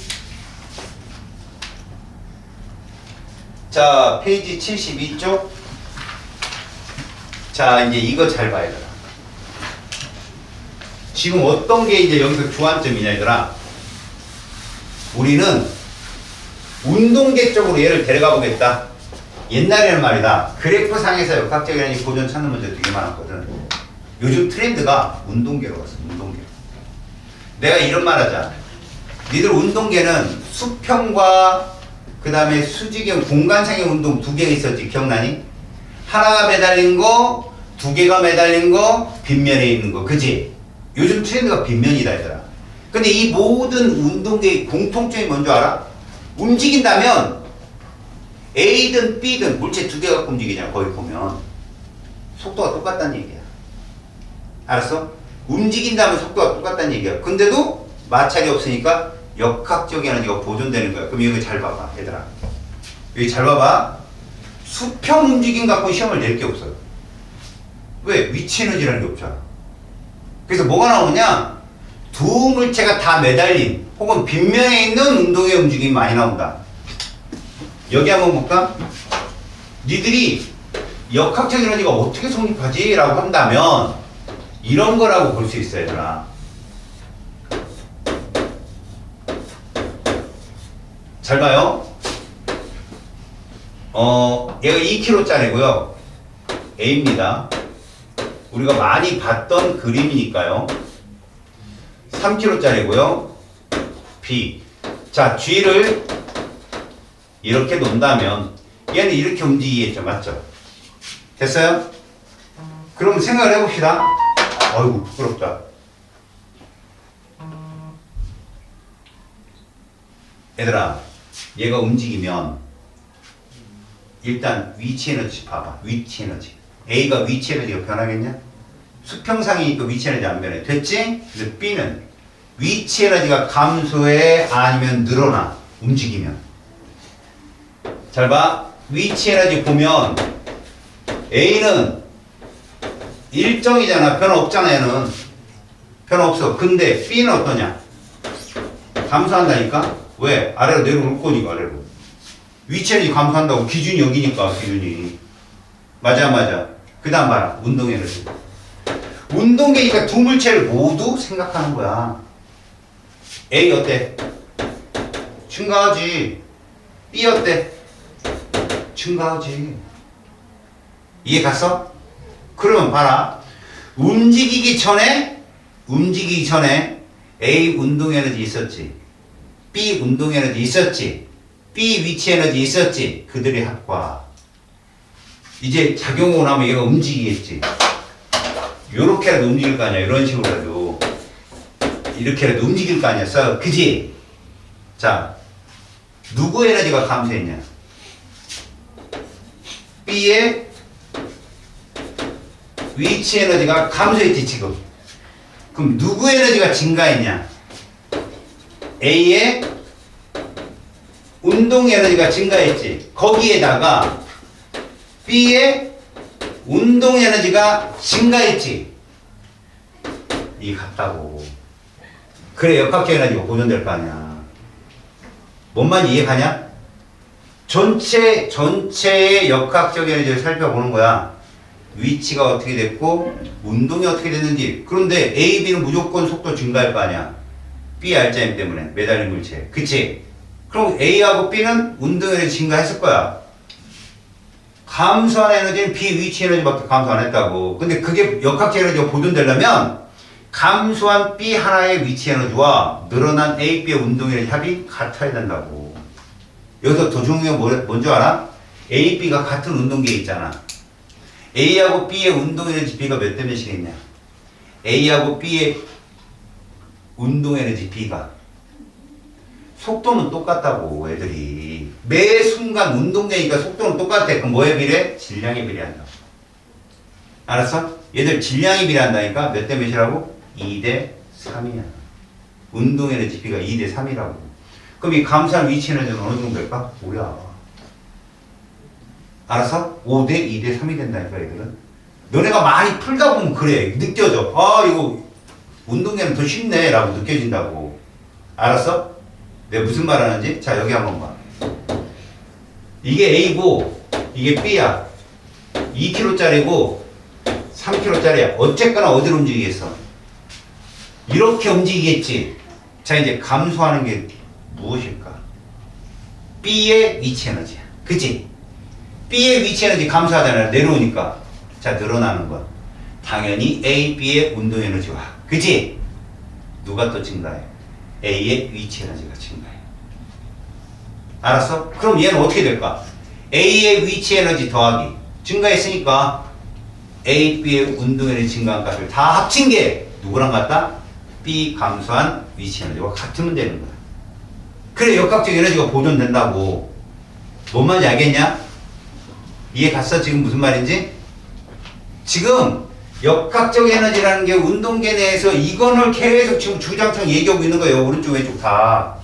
자, 페이지 72쪽. 자, 이제 이거 잘 봐야 되나. 지금 어떤 게 이제 여기서 주안점이냐, 얘들아. 우리는 운동계 쪽으로 얘를 데려가 보겠다. 옛날에는 말이다. 그래프상에서 역학적 에너지 보존 찾는 문제 되게 많았거든. 요즘 트렌드가 운동계로 왔어, 운동계. 내가 이런 말 하자. 니들 운동계는 수평과 그 다음에 수직형 공간상의 운동 두 개가 있었지. 기억나니? 하나가 매달린 거, 두 개가 매달린 거, 빗면에 있는 거. 그지? 요즘 트렌드가 빗면이다 얘들아. 근데 이 모든 운동계의 공통점이 뭔지 알아? 움직인다면 A든 B든 물체 두 개 갖고 움직이잖아. 거기 보면 속도가 똑같다는 얘기야. 알았어? 움직인다면 속도가 똑같다는 얘기야. 근데도 마찰이 없으니까 역학적 에너지가 보존되는 거야. 그럼 여기 잘 봐봐 얘들아. 여기 잘 봐봐. 수평 움직임 갖고 시험을 낼 게 없어요. 왜? 위치 에너지라는 게 없잖아. 그래서 뭐가 나오냐? 두 물체가 다 매달린 혹은 빗면에 있는 운동의 움직임이 많이 나온다. 여기 한번 볼까? 니들이 역학적 에너지가 어떻게 성립하지? 라고 한다면 이런 거라고 볼 수 있어 얘들아. 잘 봐요. 얘가 2kg짜리고요. A입니다. 우리가 많이 봤던 그림이니까요. 3kg짜리고요. B. 자, G를 이렇게 놓는다면 얘는 이렇게 움직이겠죠. 맞죠? 됐어요? 그럼 생각을 해봅시다. 어이구 부끄럽다. 얘들아, 얘가 움직이면 일단 위치 에너지 봐봐. 위치 에너지. A가 위치 에너지가 변하겠냐? 수평상이니까 위치 에너지 안 변해. 됐지? 근데 B는 위치 에너지가 감소해 아니면 늘어나. 움직이면. 잘 봐. 위치 에너지 보면 A는 일정이잖아. 변화 없잖아. 얘는 변화 없어. 근데 B는 어떠냐? 감소한다니까? 왜? 아래로 내려올 거니까 아래로. 위치 에너지 감소한다고. 기준이 여기니까 기준이. 맞아 맞아. 그 다음 봐라. 운동 에너지. 운동계니까 두 물체를 모두 생각하는 거야. A 어때? 증가하지. B 어때? 증가하지. 이해 갔어? 그러면 봐라. 움직이기 전에 A 운동 에너지 있었지. B 운동 에너지 있었지. B 위치 에너지 있었지. 그들의 합과. 이제 작용하고 나면 얘가 움직이겠지. 요렇게라도 움직일 거 아니야. 이런 식으로라도. 이렇게라도 움직일 거 아니야. 그지? 자, 누구 에너지가 감소했냐? B의 위치 에너지가 감소했지 지금. 그럼 누구 에너지가 증가했냐? A의 운동 에너지가 증가했지. 거기에다가 B의 운동 에너지가 증가했지. 이 같다고. 그래 역학적 에너지가 보존될 거 아니야. 뭔 말인지 이해가냐? 전체의 역학적 에너지를 살펴보는 거야. 위치가 어떻게 됐고 운동이 어떻게 됐는지. 그런데 A, B는 무조건 속도 증가할 거 아니야. B 알짜임 때문에 매달린 물체. 그치? 그럼 A하고 B는 운동 에너지 증가했을 거야. 감소한 에너지는 B 위치 에너지밖에 감소 안 했다고. 근데 그게 역학적 에너지가 보존되려면 감소한 B 하나의 위치 에너지와 늘어난 A, B의 운동 에너지 합이 같아야 된다고. 여기서 더 중요한 건 뭔지 알아? A, B가 같은 운동계에 있잖아. A하고 B의 운동 에너지 B가 몇 대 몇이겠냐? A하고 B의 운동 에너지 B가 속도는 똑같다고. 애들이 매 순간 운동되니까 속도는 똑같아. 그럼 뭐에 비례? 질량에 비례한다. 알았어? 얘들 질량에 비례한다니까 몇 대 몇이라고? 2대 3이야. 운동 에너지 B가 2대 3이라고. 그럼 이 감소한 위치 에너지는 어느 정도 될까? 5야. 알았어? 5대 2대 3이 된다니까 얘들은. 너네가 많이 풀다 보면 그래. 느껴져. 아 이거 운동에는 더 쉽네 라고 느껴진다고. 알았어? 내가 무슨 말 하는지? 자 여기 한번 봐. 이게 A고 이게 B야. 2kg짜리고 3kg짜리야. 어쨌거나 어디로 움직이겠어? 이렇게 움직이겠지. 자 이제 감소하는 게 무엇일까? B의 위치 에너지야. 그치? B의 위치 에너지 감소하잖아요. 내려오니까. 자 늘어나는 건 당연히 A, B의 운동 에너지와. 그치? 누가 또 증가해? A의 위치 에너지가 증가해. 알았어? 그럼 얘는 어떻게 될까? A의 위치 에너지 더하기 증가했으니까 A, B의 운동 에너지 증가한 값을 다 합친 게 누구랑 같다? B 감소한 위치 에너지와 같으면 되는 거야. 그래 역학적 에너지가 보존된다고. 뭔 말인지 알겠냐? 이해 갔어? 지금 무슨 말인지? 지금 역학적 에너지라는 게 운동계 내에서 이거를 계속 지금 주장창 얘기하고 있는 거예요. 오른쪽 왼쪽 다.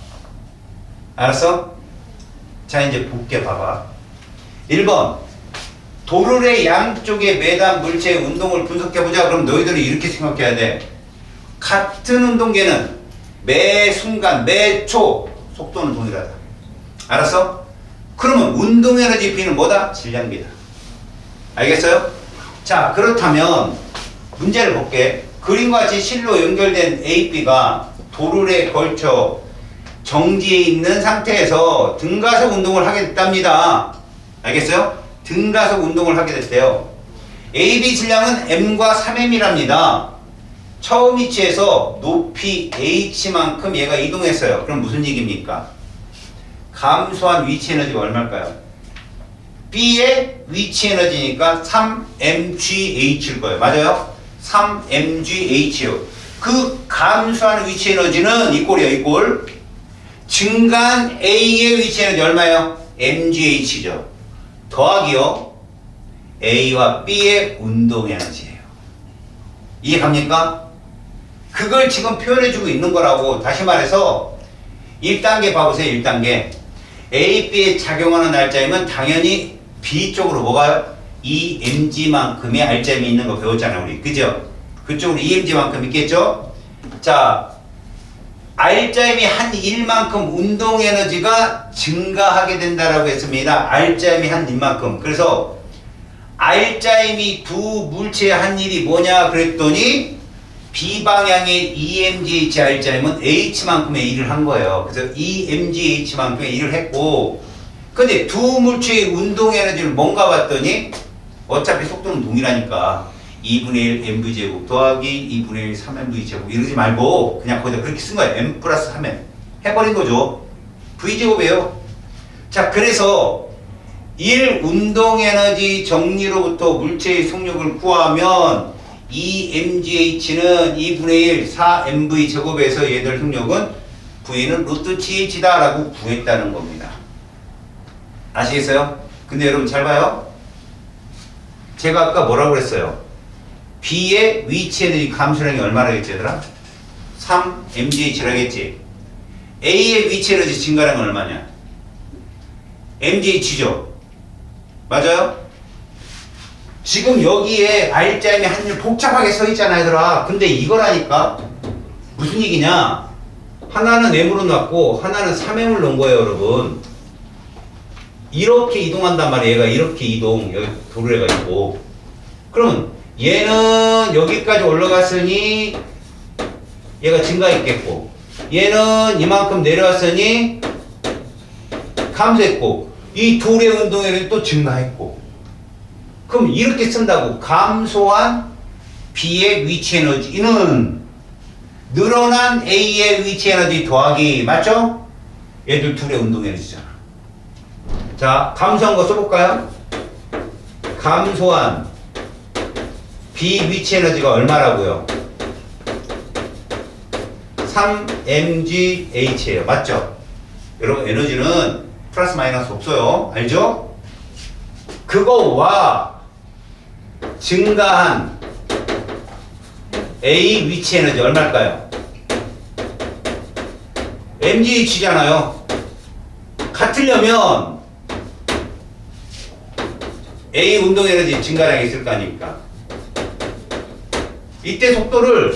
알았어? 자 이제 볼게 봐봐. 1번 도르래 양쪽에 매단 물체의 운동을 분석해보자. 그럼 너희들은 이렇게 생각해야 돼. 같은 운동계는 매 순간 매 초 속도는 동일하다. 알았어? 그러면 운동 에너지 B는 뭐다? 질량비다. 알겠어요? 자 그렇다면 문제를 볼게. 그림과 같이 실로 연결된 A, B가 도르래에 걸쳐 정지해 있는 상태에서 등가속 운동을 하게 됐답니다. 알겠어요? 등가속 운동을 하게 됐대요. AB 질량은 M과 3M이랍니다. 처음 위치에서 높이 H만큼 얘가 이동했어요. 그럼 무슨 얘기입니까? 감소한 위치 에너지가 얼마일까요? B의 위치 에너지니까 3mgH일 거예요. 맞아요? 3mgH요. 그 감소한 위치 에너지는 이꼴이에요. 이꼴. 증가한 A의 위치 에너지 얼마예요? mgH죠. 더하기요. A와 B의 운동 에너지예요. 이해 갑니까? 그걸 지금 표현해주고 있는 거라고. 다시 말해서 1단계 봐보세요. 1단계. A, B에 작용하는 알짜임은 당연히 B 쪽으로 뭐가요? EMG만큼의 알짜임이 있는 거 배웠잖아요. 우리. 그죠? 그쪽으로 EMG만큼 있겠죠? 자, 알짜임이 한 1만큼 운동 에너지가 증가하게 된다라고 했습니다. 알짜임이 한 1만큼. 그래서 알짜임이 두 물체의 한 일이 뭐냐 그랬더니 B방향의 EMGH 알짜임은 H만큼의 일을 한 거예요. 그래서 EMGH만큼의 일을 했고, 근데 두 물체의 운동 에너지를 뭔가 봤더니 어차피 속도는 동일하니까 2분의 1 mv제곱 더하기 2분의 1 3mv제곱 이러지 말고 그냥 거기다 그렇게 쓴 거예요. m 플러스 3m 해버린 거죠. v제곱이에요. 자 그래서 1 운동 에너지 정리로부터 물체의 속력을 구하면 EMGH는 2분의 1 4mv 제곱에서 얘들 속력은 V는 루트 GH다 라고 구했다는 겁니다. 아시겠어요? 근데 여러분 잘 봐요. 제가 아까 뭐라고 그랬어요? B의 위치 에너지 감소량이 얼마라겠지 얘들아? 3mgH라고 했지. A의 위치 에너지 증가량은 얼마냐? mgH죠. 맞아요? 지금 여기에 R자임이 한 줄 복잡하게 서 있잖아 얘들아. 근데 이거라니까. 무슨 얘기냐? 하나는 M으로 놨고 하나는 3M을 놓은 거예요 여러분. 이렇게 이동한단 말이에요. 얘가 이렇게 이동. 여기 도르래가 있고. 그러면 얘는 여기까지 올라갔으니 얘가 증가했겠고, 얘는 이만큼 내려왔으니 감소했고, 이 둘의 운동에는 또 증가했고. 그럼 이렇게 쓴다고. 감소한 B의 위치 에너지는 늘어난 A의 위치 에너지 더하기, 맞죠? 얘들 둘의 운동 에너지잖아. 자, 감소한 거 써볼까요? 감소한 B 위치 에너지가 얼마라고요? 3mgH예요. 맞죠? 여러분 에너지는 플러스 마이너스 없어요. 알죠? 그거와 증가한 A 위치 에너지 얼마일까요? mgh잖아요. 같으려면 A 운동 에너지 증가량이 있을 거 아닙니까? 이때 속도를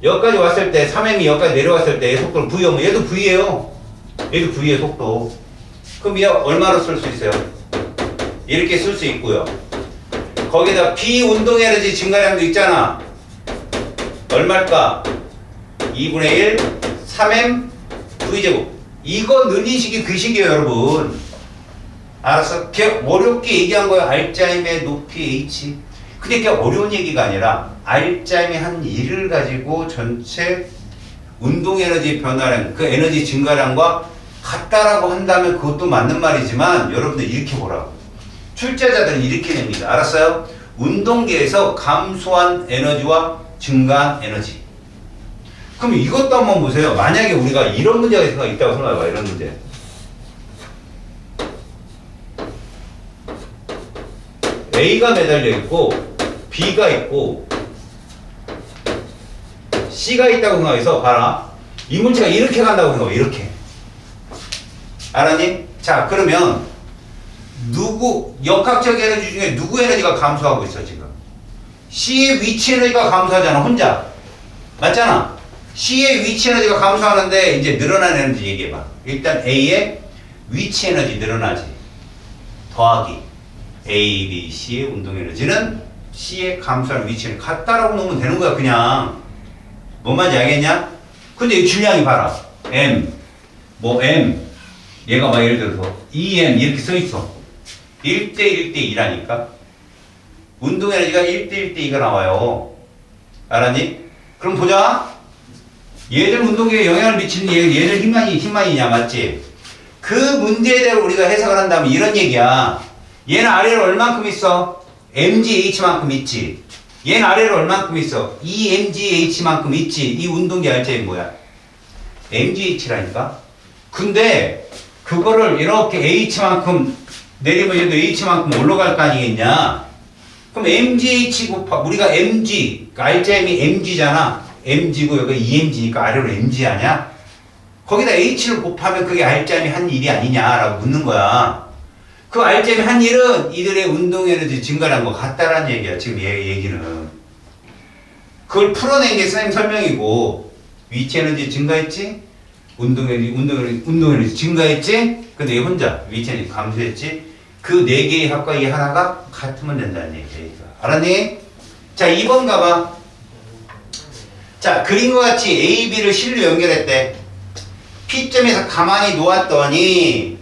여기까지 왔을 때 3m이 여기까지 내려왔을 때 속도를 V하면 얘도 V예요. 얘도 V의 속도. 그럼 얘 얼마로 쓸 수 있어요? 이렇게 쓸 수 있고요. 거기다 B 운동 에너지 증가량도 있잖아. 얼마일까? 2분의 1 3m V제곱. 이거 늘린 식이 그 식이에요 여러분. 알았어? 걔 어렵게 얘기한 거예요. R자임의 높이 H. 근데 그게 어려운 얘기가 아니라 R자임이 한 1을 가지고 전체 운동 에너지 변화량, 그 에너지 증가량과 같다라고 한다면 그것도 맞는 말이지만 여러분들 이렇게 보라고. 출제자들은 이렇게 냅니다. 알았어요? 운동계에서 감소한 에너지와 증가한 에너지. 그럼 이것도 한번 보세요. 만약에 우리가 이런 문제가 있다고 생각해봐. 이런 문제. A가 매달려 있고 B가 있고 C가 있다고 생각해서 봐라. 이 물체가 이렇게 간다고 생각해. 이렇게. 알았니? 자, 그러면 역학적 에너지 중에 누구 에너지가 감소하고 있어 지금? C의 위치 에너지가 감소하잖아. 혼자. 맞잖아. C의 위치 에너지가 감소하는데 이제 늘어난 에너지 얘기해봐. 일단 A의 위치 에너지 늘어나지. 더하기 A, B, C의 운동 에너지는 C의 감소하는 위치는 같다라고 놓으면 되는 거야. 그냥. 뭔 말인지 알겠냐? 근데 이 질량이 봐라. M, M, 얘가 막 예를 들어서 EM 이렇게 써 있어. 1대 1대 2라니까. 운동 에너지가 1대 1대 2가 나와요. 알았니? 그럼 보자. 얘들 운동계에 영향을 미치는 얘들 힘만이냐, 맞지? 그 문제대로 우리가 해석을 한다면 이런 얘기야. 얘는 아래로 얼만큼 있어? mgh만큼 있지. 얘는 아래로 얼만큼 있어? mgh만큼 있지. 이 운동계 알제이 뭐야? mgh라니까. 근데 그거를 이렇게 h만큼 내리면 얘도 h만큼 올라갈 거 아니겠냐? 그럼 mgh 곱하 우리가 mg 알제임이 mg잖아. mg고 여기 emg니까 아래로 mg 아냐? 거기다 h를 곱하면 그게 알제임이 한 일이 아니냐라고 묻는 거야. 그 알제임이 한 일은 이들의 운동 에너지 증가한 것 같다라는 얘기야. 지금 얘기는. 그걸 풀어낸 게 선생님 설명이고, 위치 에너지 증가했지? 운동 에너지 증가했지? 근데 얘 혼자 위치 에너지 감소했지? 그 네 개의 합과 이 하나가 같으면 된다는 얘기야. 알았니? 자, 2번 가봐. 자, 그림과 같이 A, B를 실로 연결했대. P점에서 가만히 놓았더니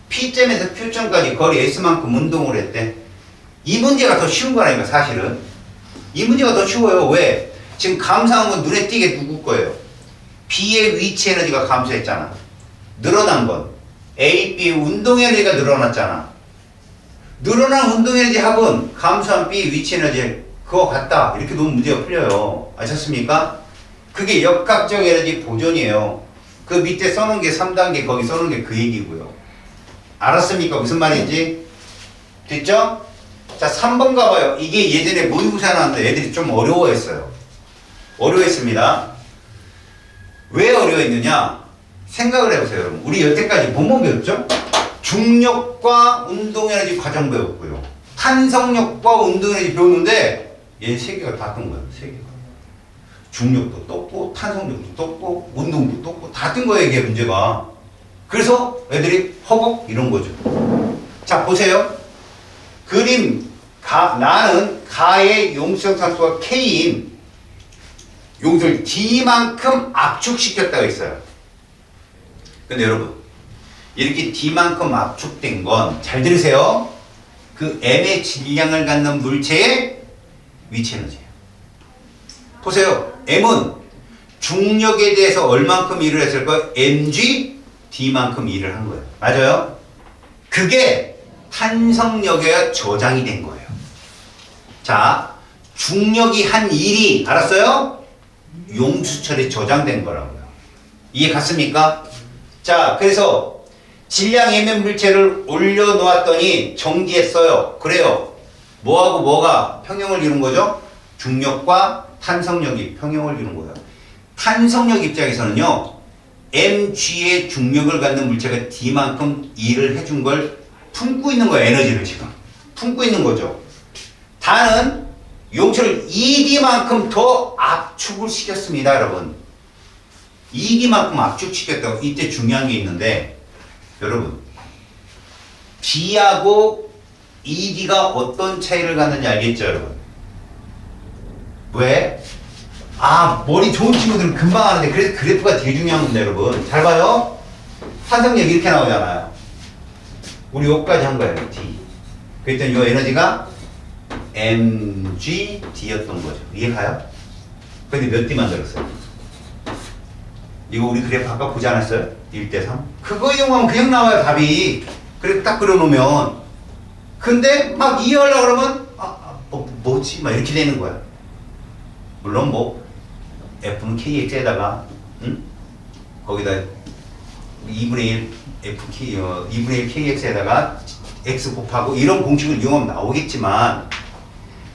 P점에서 Q점까지 거리 S만큼 운동을 했대. 이 문제가 더 쉬운 거라니까 사실은. 이 문제가 더 쉬워요. 왜? 지금 감소한 건 눈에 띄게 누구 거예요? B의 위치 에너지가 감소했잖아. 늘어난 건 A, B의 운동 에너지가 늘어났잖아. 늘어난 운동 에너지 합은 감소한 B 위치 에너지 그거 같다. 이렇게 놓으면 문제가 풀려요. 아셨습니까? 그게 역학적 에너지 보존이에요. 그 밑에 써놓은 게 3단계 거기 써놓은 게 그 얘기고요. 알았습니까? 무슨 말인지? 됐죠? 자, 3번 가봐요. 이게 예전에 모의고사 나왔는데 애들이 좀 어려워했어요. 어려워했습니다. 왜 어려워했느냐? 생각을 해보세요, 여러분. 우리 여태까지 뭐뭐 배웠죠? 중력과 운동에너지 과정 배웠고요. 탄성력과 운동에너지 배웠는데 얘 세 개가 다 뜬 거야. 세 개가. 중력도 떴고 탄성력도 떴고 운동도 떴고 다 뜬 거예요. 이게 문제가. 그래서 애들이 허걱 이런 거죠. 자 보세요. 그림 나는 가의 용수형 산소가 K인 용수를 D만큼 압축시켰다고 했어요. 근데 여러분 이렇게 D만큼 압축된 건 잘 들으세요. 그 M의 질량을 갖는 물체의 위치 에너지예요. 보세요. M은 중력에 대해서 얼만큼 일을 했을까요? mg D만큼 일을 한 거예요. 맞아요? 그게 탄성력에 저장이 된 거예요. 자, 중력이 한 일이 알았어요? 용수철에 저장된 거라고요. 이해 갔습니까? 자, 그래서 질량 M의 물체를 올려놓았더니 정지했어요. 그래요. 뭐하고 뭐가 평형을 이룬 거죠? 중력과 탄성력이 평형을 이룬 거예요. 탄성력 입장에서는요, mg의 중력을 갖는 물체가 D만큼 일을 해준 걸 품고 있는 거예요. 에너지를 지금. 품고 있는 거죠. 다는 용체를 ED만큼 더 압축을 시켰습니다, 여러분. ED만큼 압축시켰다고. 이때 중요한 게 있는데, 여러분, B하고 ED가 어떤 차이를 갖는지 알겠죠, 여러분? 왜? 아, 머리 좋은 친구들은 금방 하는데, 그래서 그래프가 되게 중요한 건데, 여러분. 잘 봐요. 탄성력 이렇게 나오잖아요. 우리 여기까지 한 거예요, D. 그랬더니 이 에너지가 mgd였던 거죠. 이해가요? 근데 몇 D 만들었어요? 이거 우리 그래프 아까 보지 않았어요? 1대3? 그거 이용하면 그냥 나와요, 답이. 그래프 딱 그려놓으면. 근데 막 이해하려고 그러면, 뭐지? 막 이렇게 되는 거야. 물론 뭐, F는 KX에다가, 응? 거기다 2분의 1 FK, 2분의 1 KX에다가 X 곱하고 이런 공식을 이용하면 나오겠지만,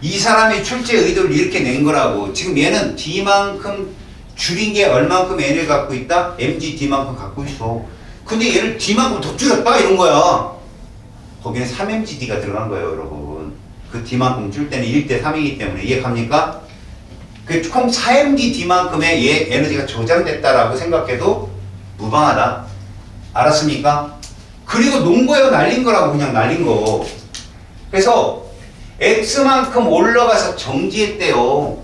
이 사람의 출제 의도를 이렇게 낸 거라고. 지금 얘는 D만큼 줄인 게 얼만큼 N을 갖고 있다? mg D만큼 갖고 있어. 근데 얘를 D만큼 더 줄였다? 이런 거야. 거기는 3mgd가 들어간 거예요, 여러분. 그 D만큼 줄 때는 1대3이기 때문에. 이해 갑니까? 그 총 4mgd만큼의 얘 에너지가 저장됐다라고 생각해도 무방하다. 알았습니까? 그리고 논 거예요, 날린 거라고. 그냥 날린 거. 그래서 X만큼 올라가서 정지했대요.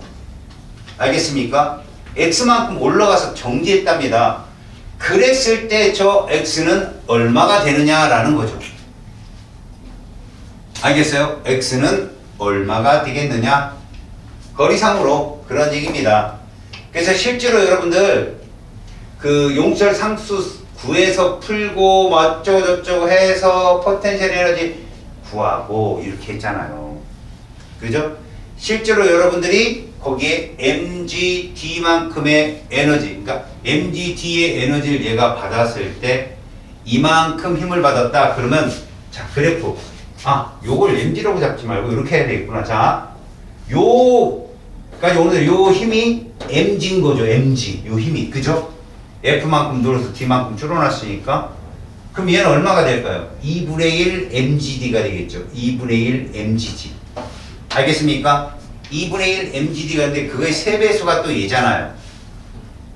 알겠습니까? X만큼 올라가서 정지했답니다. 그랬을 때 저 X는 얼마가 되느냐라는 거죠. 알겠어요? X는 얼마가 되겠느냐? 거리상으로 그런 얘기입니다. 그래서 실제로 여러분들 그 용철 상수 구해서 풀고 뭐 어쩌고저쩌고 해서 포텐셜 에너지 구하고 이렇게 했잖아요. 그죠? 실제로 여러분들이 거기에 mgd만큼의 에너지, 그러니까 mgd의 에너지를 얘가 받았을 때 이만큼 힘을 받았다. 그러면 자, 그래프. 요걸 mg라고 잡지 말고 이렇게 해야 되겠구나. 자, 요까지 오늘 요 힘이 mg인 거죠. mg. 요 힘이. 그죠? F만큼 늘어서 D만큼 줄어놨으니까. 그럼 얘는 얼마가 될까요? 2분의 1 mgd가 되겠죠. 2분의 1 mgd. 알겠습니까? 2분의 1 mgd가 있는데 그거의 3배수가 또 얘잖아요.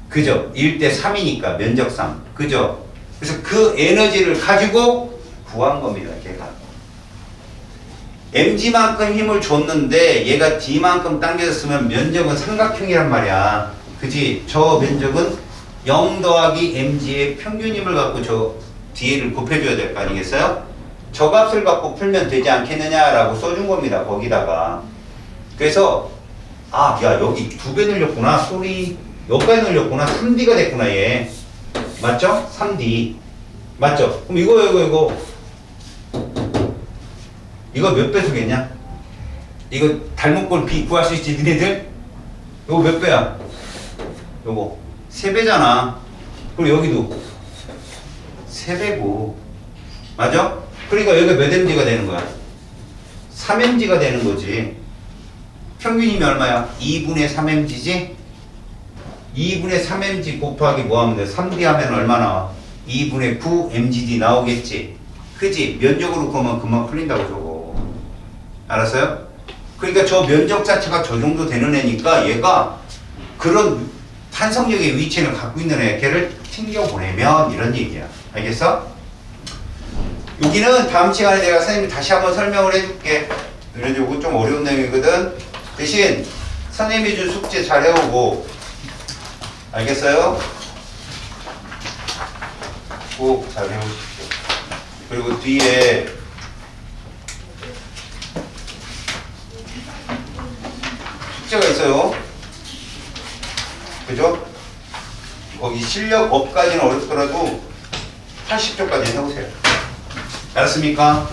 그죠? 1대3이니까 면적 3. 그죠? 그래서 그 에너지를 가지고 구한 겁니다. 걔가. mg만큼 힘을 줬는데 얘가 D만큼 당겨졌으면 면적은 삼각형이란 말이야. 그지? 저 면적은 0 더하기 mg의 평균 힘을 갖고 저 뒤에를 곱해줘야 될 거 아니겠어요? 저 값을 갖고 풀면 되지 않겠느냐라고 써준 겁니다. 거기다가. 그래서 야 여기 2배 늘렸구나. 소리 여기까지 늘렸구나. 3D가 됐구나 얘. 맞죠? 3D. 맞죠? 그럼 이거 몇 배수겠냐? 이거 닮은 꼴 B 구할 수 있지 니네들? 이거 몇 배야? 요거 3배잖아. 그리고 여기도 3배고. 맞아? 그러니까 여기가 몇 mg가 되는 거야? 3mg가 되는 거지. 평균이면 얼마야? 2분의 3mg지? 2분의 3mg 곱하기 뭐 하면 돼? 3D 하면 얼마 나와? 2분의 9 mgd 나오겠지? 그지? 면적으로 그러면 금방 풀린다고 저거. 알았어요? 그러니까 저 면적 자체가 저 정도 되는 애니까 얘가 그런 탄성력의 위치를 갖고 있는 애, 걔를 튕겨보내면 이런 얘기야. 알겠어? 여기는 다음 시간에 내가 선생님이 다시 한번 설명을 해줄게. 그래도 요거 좀 어려운 내용이거든. 대신 선생님이 준 숙제 잘 해오고, 알겠어요? 꼭 잘 해오십시오. 그리고 뒤에 숙제가 있어요. 그죠? 거기 실력업까지는 어렵더라도 80쪽까지 해보세요. 알았습니까?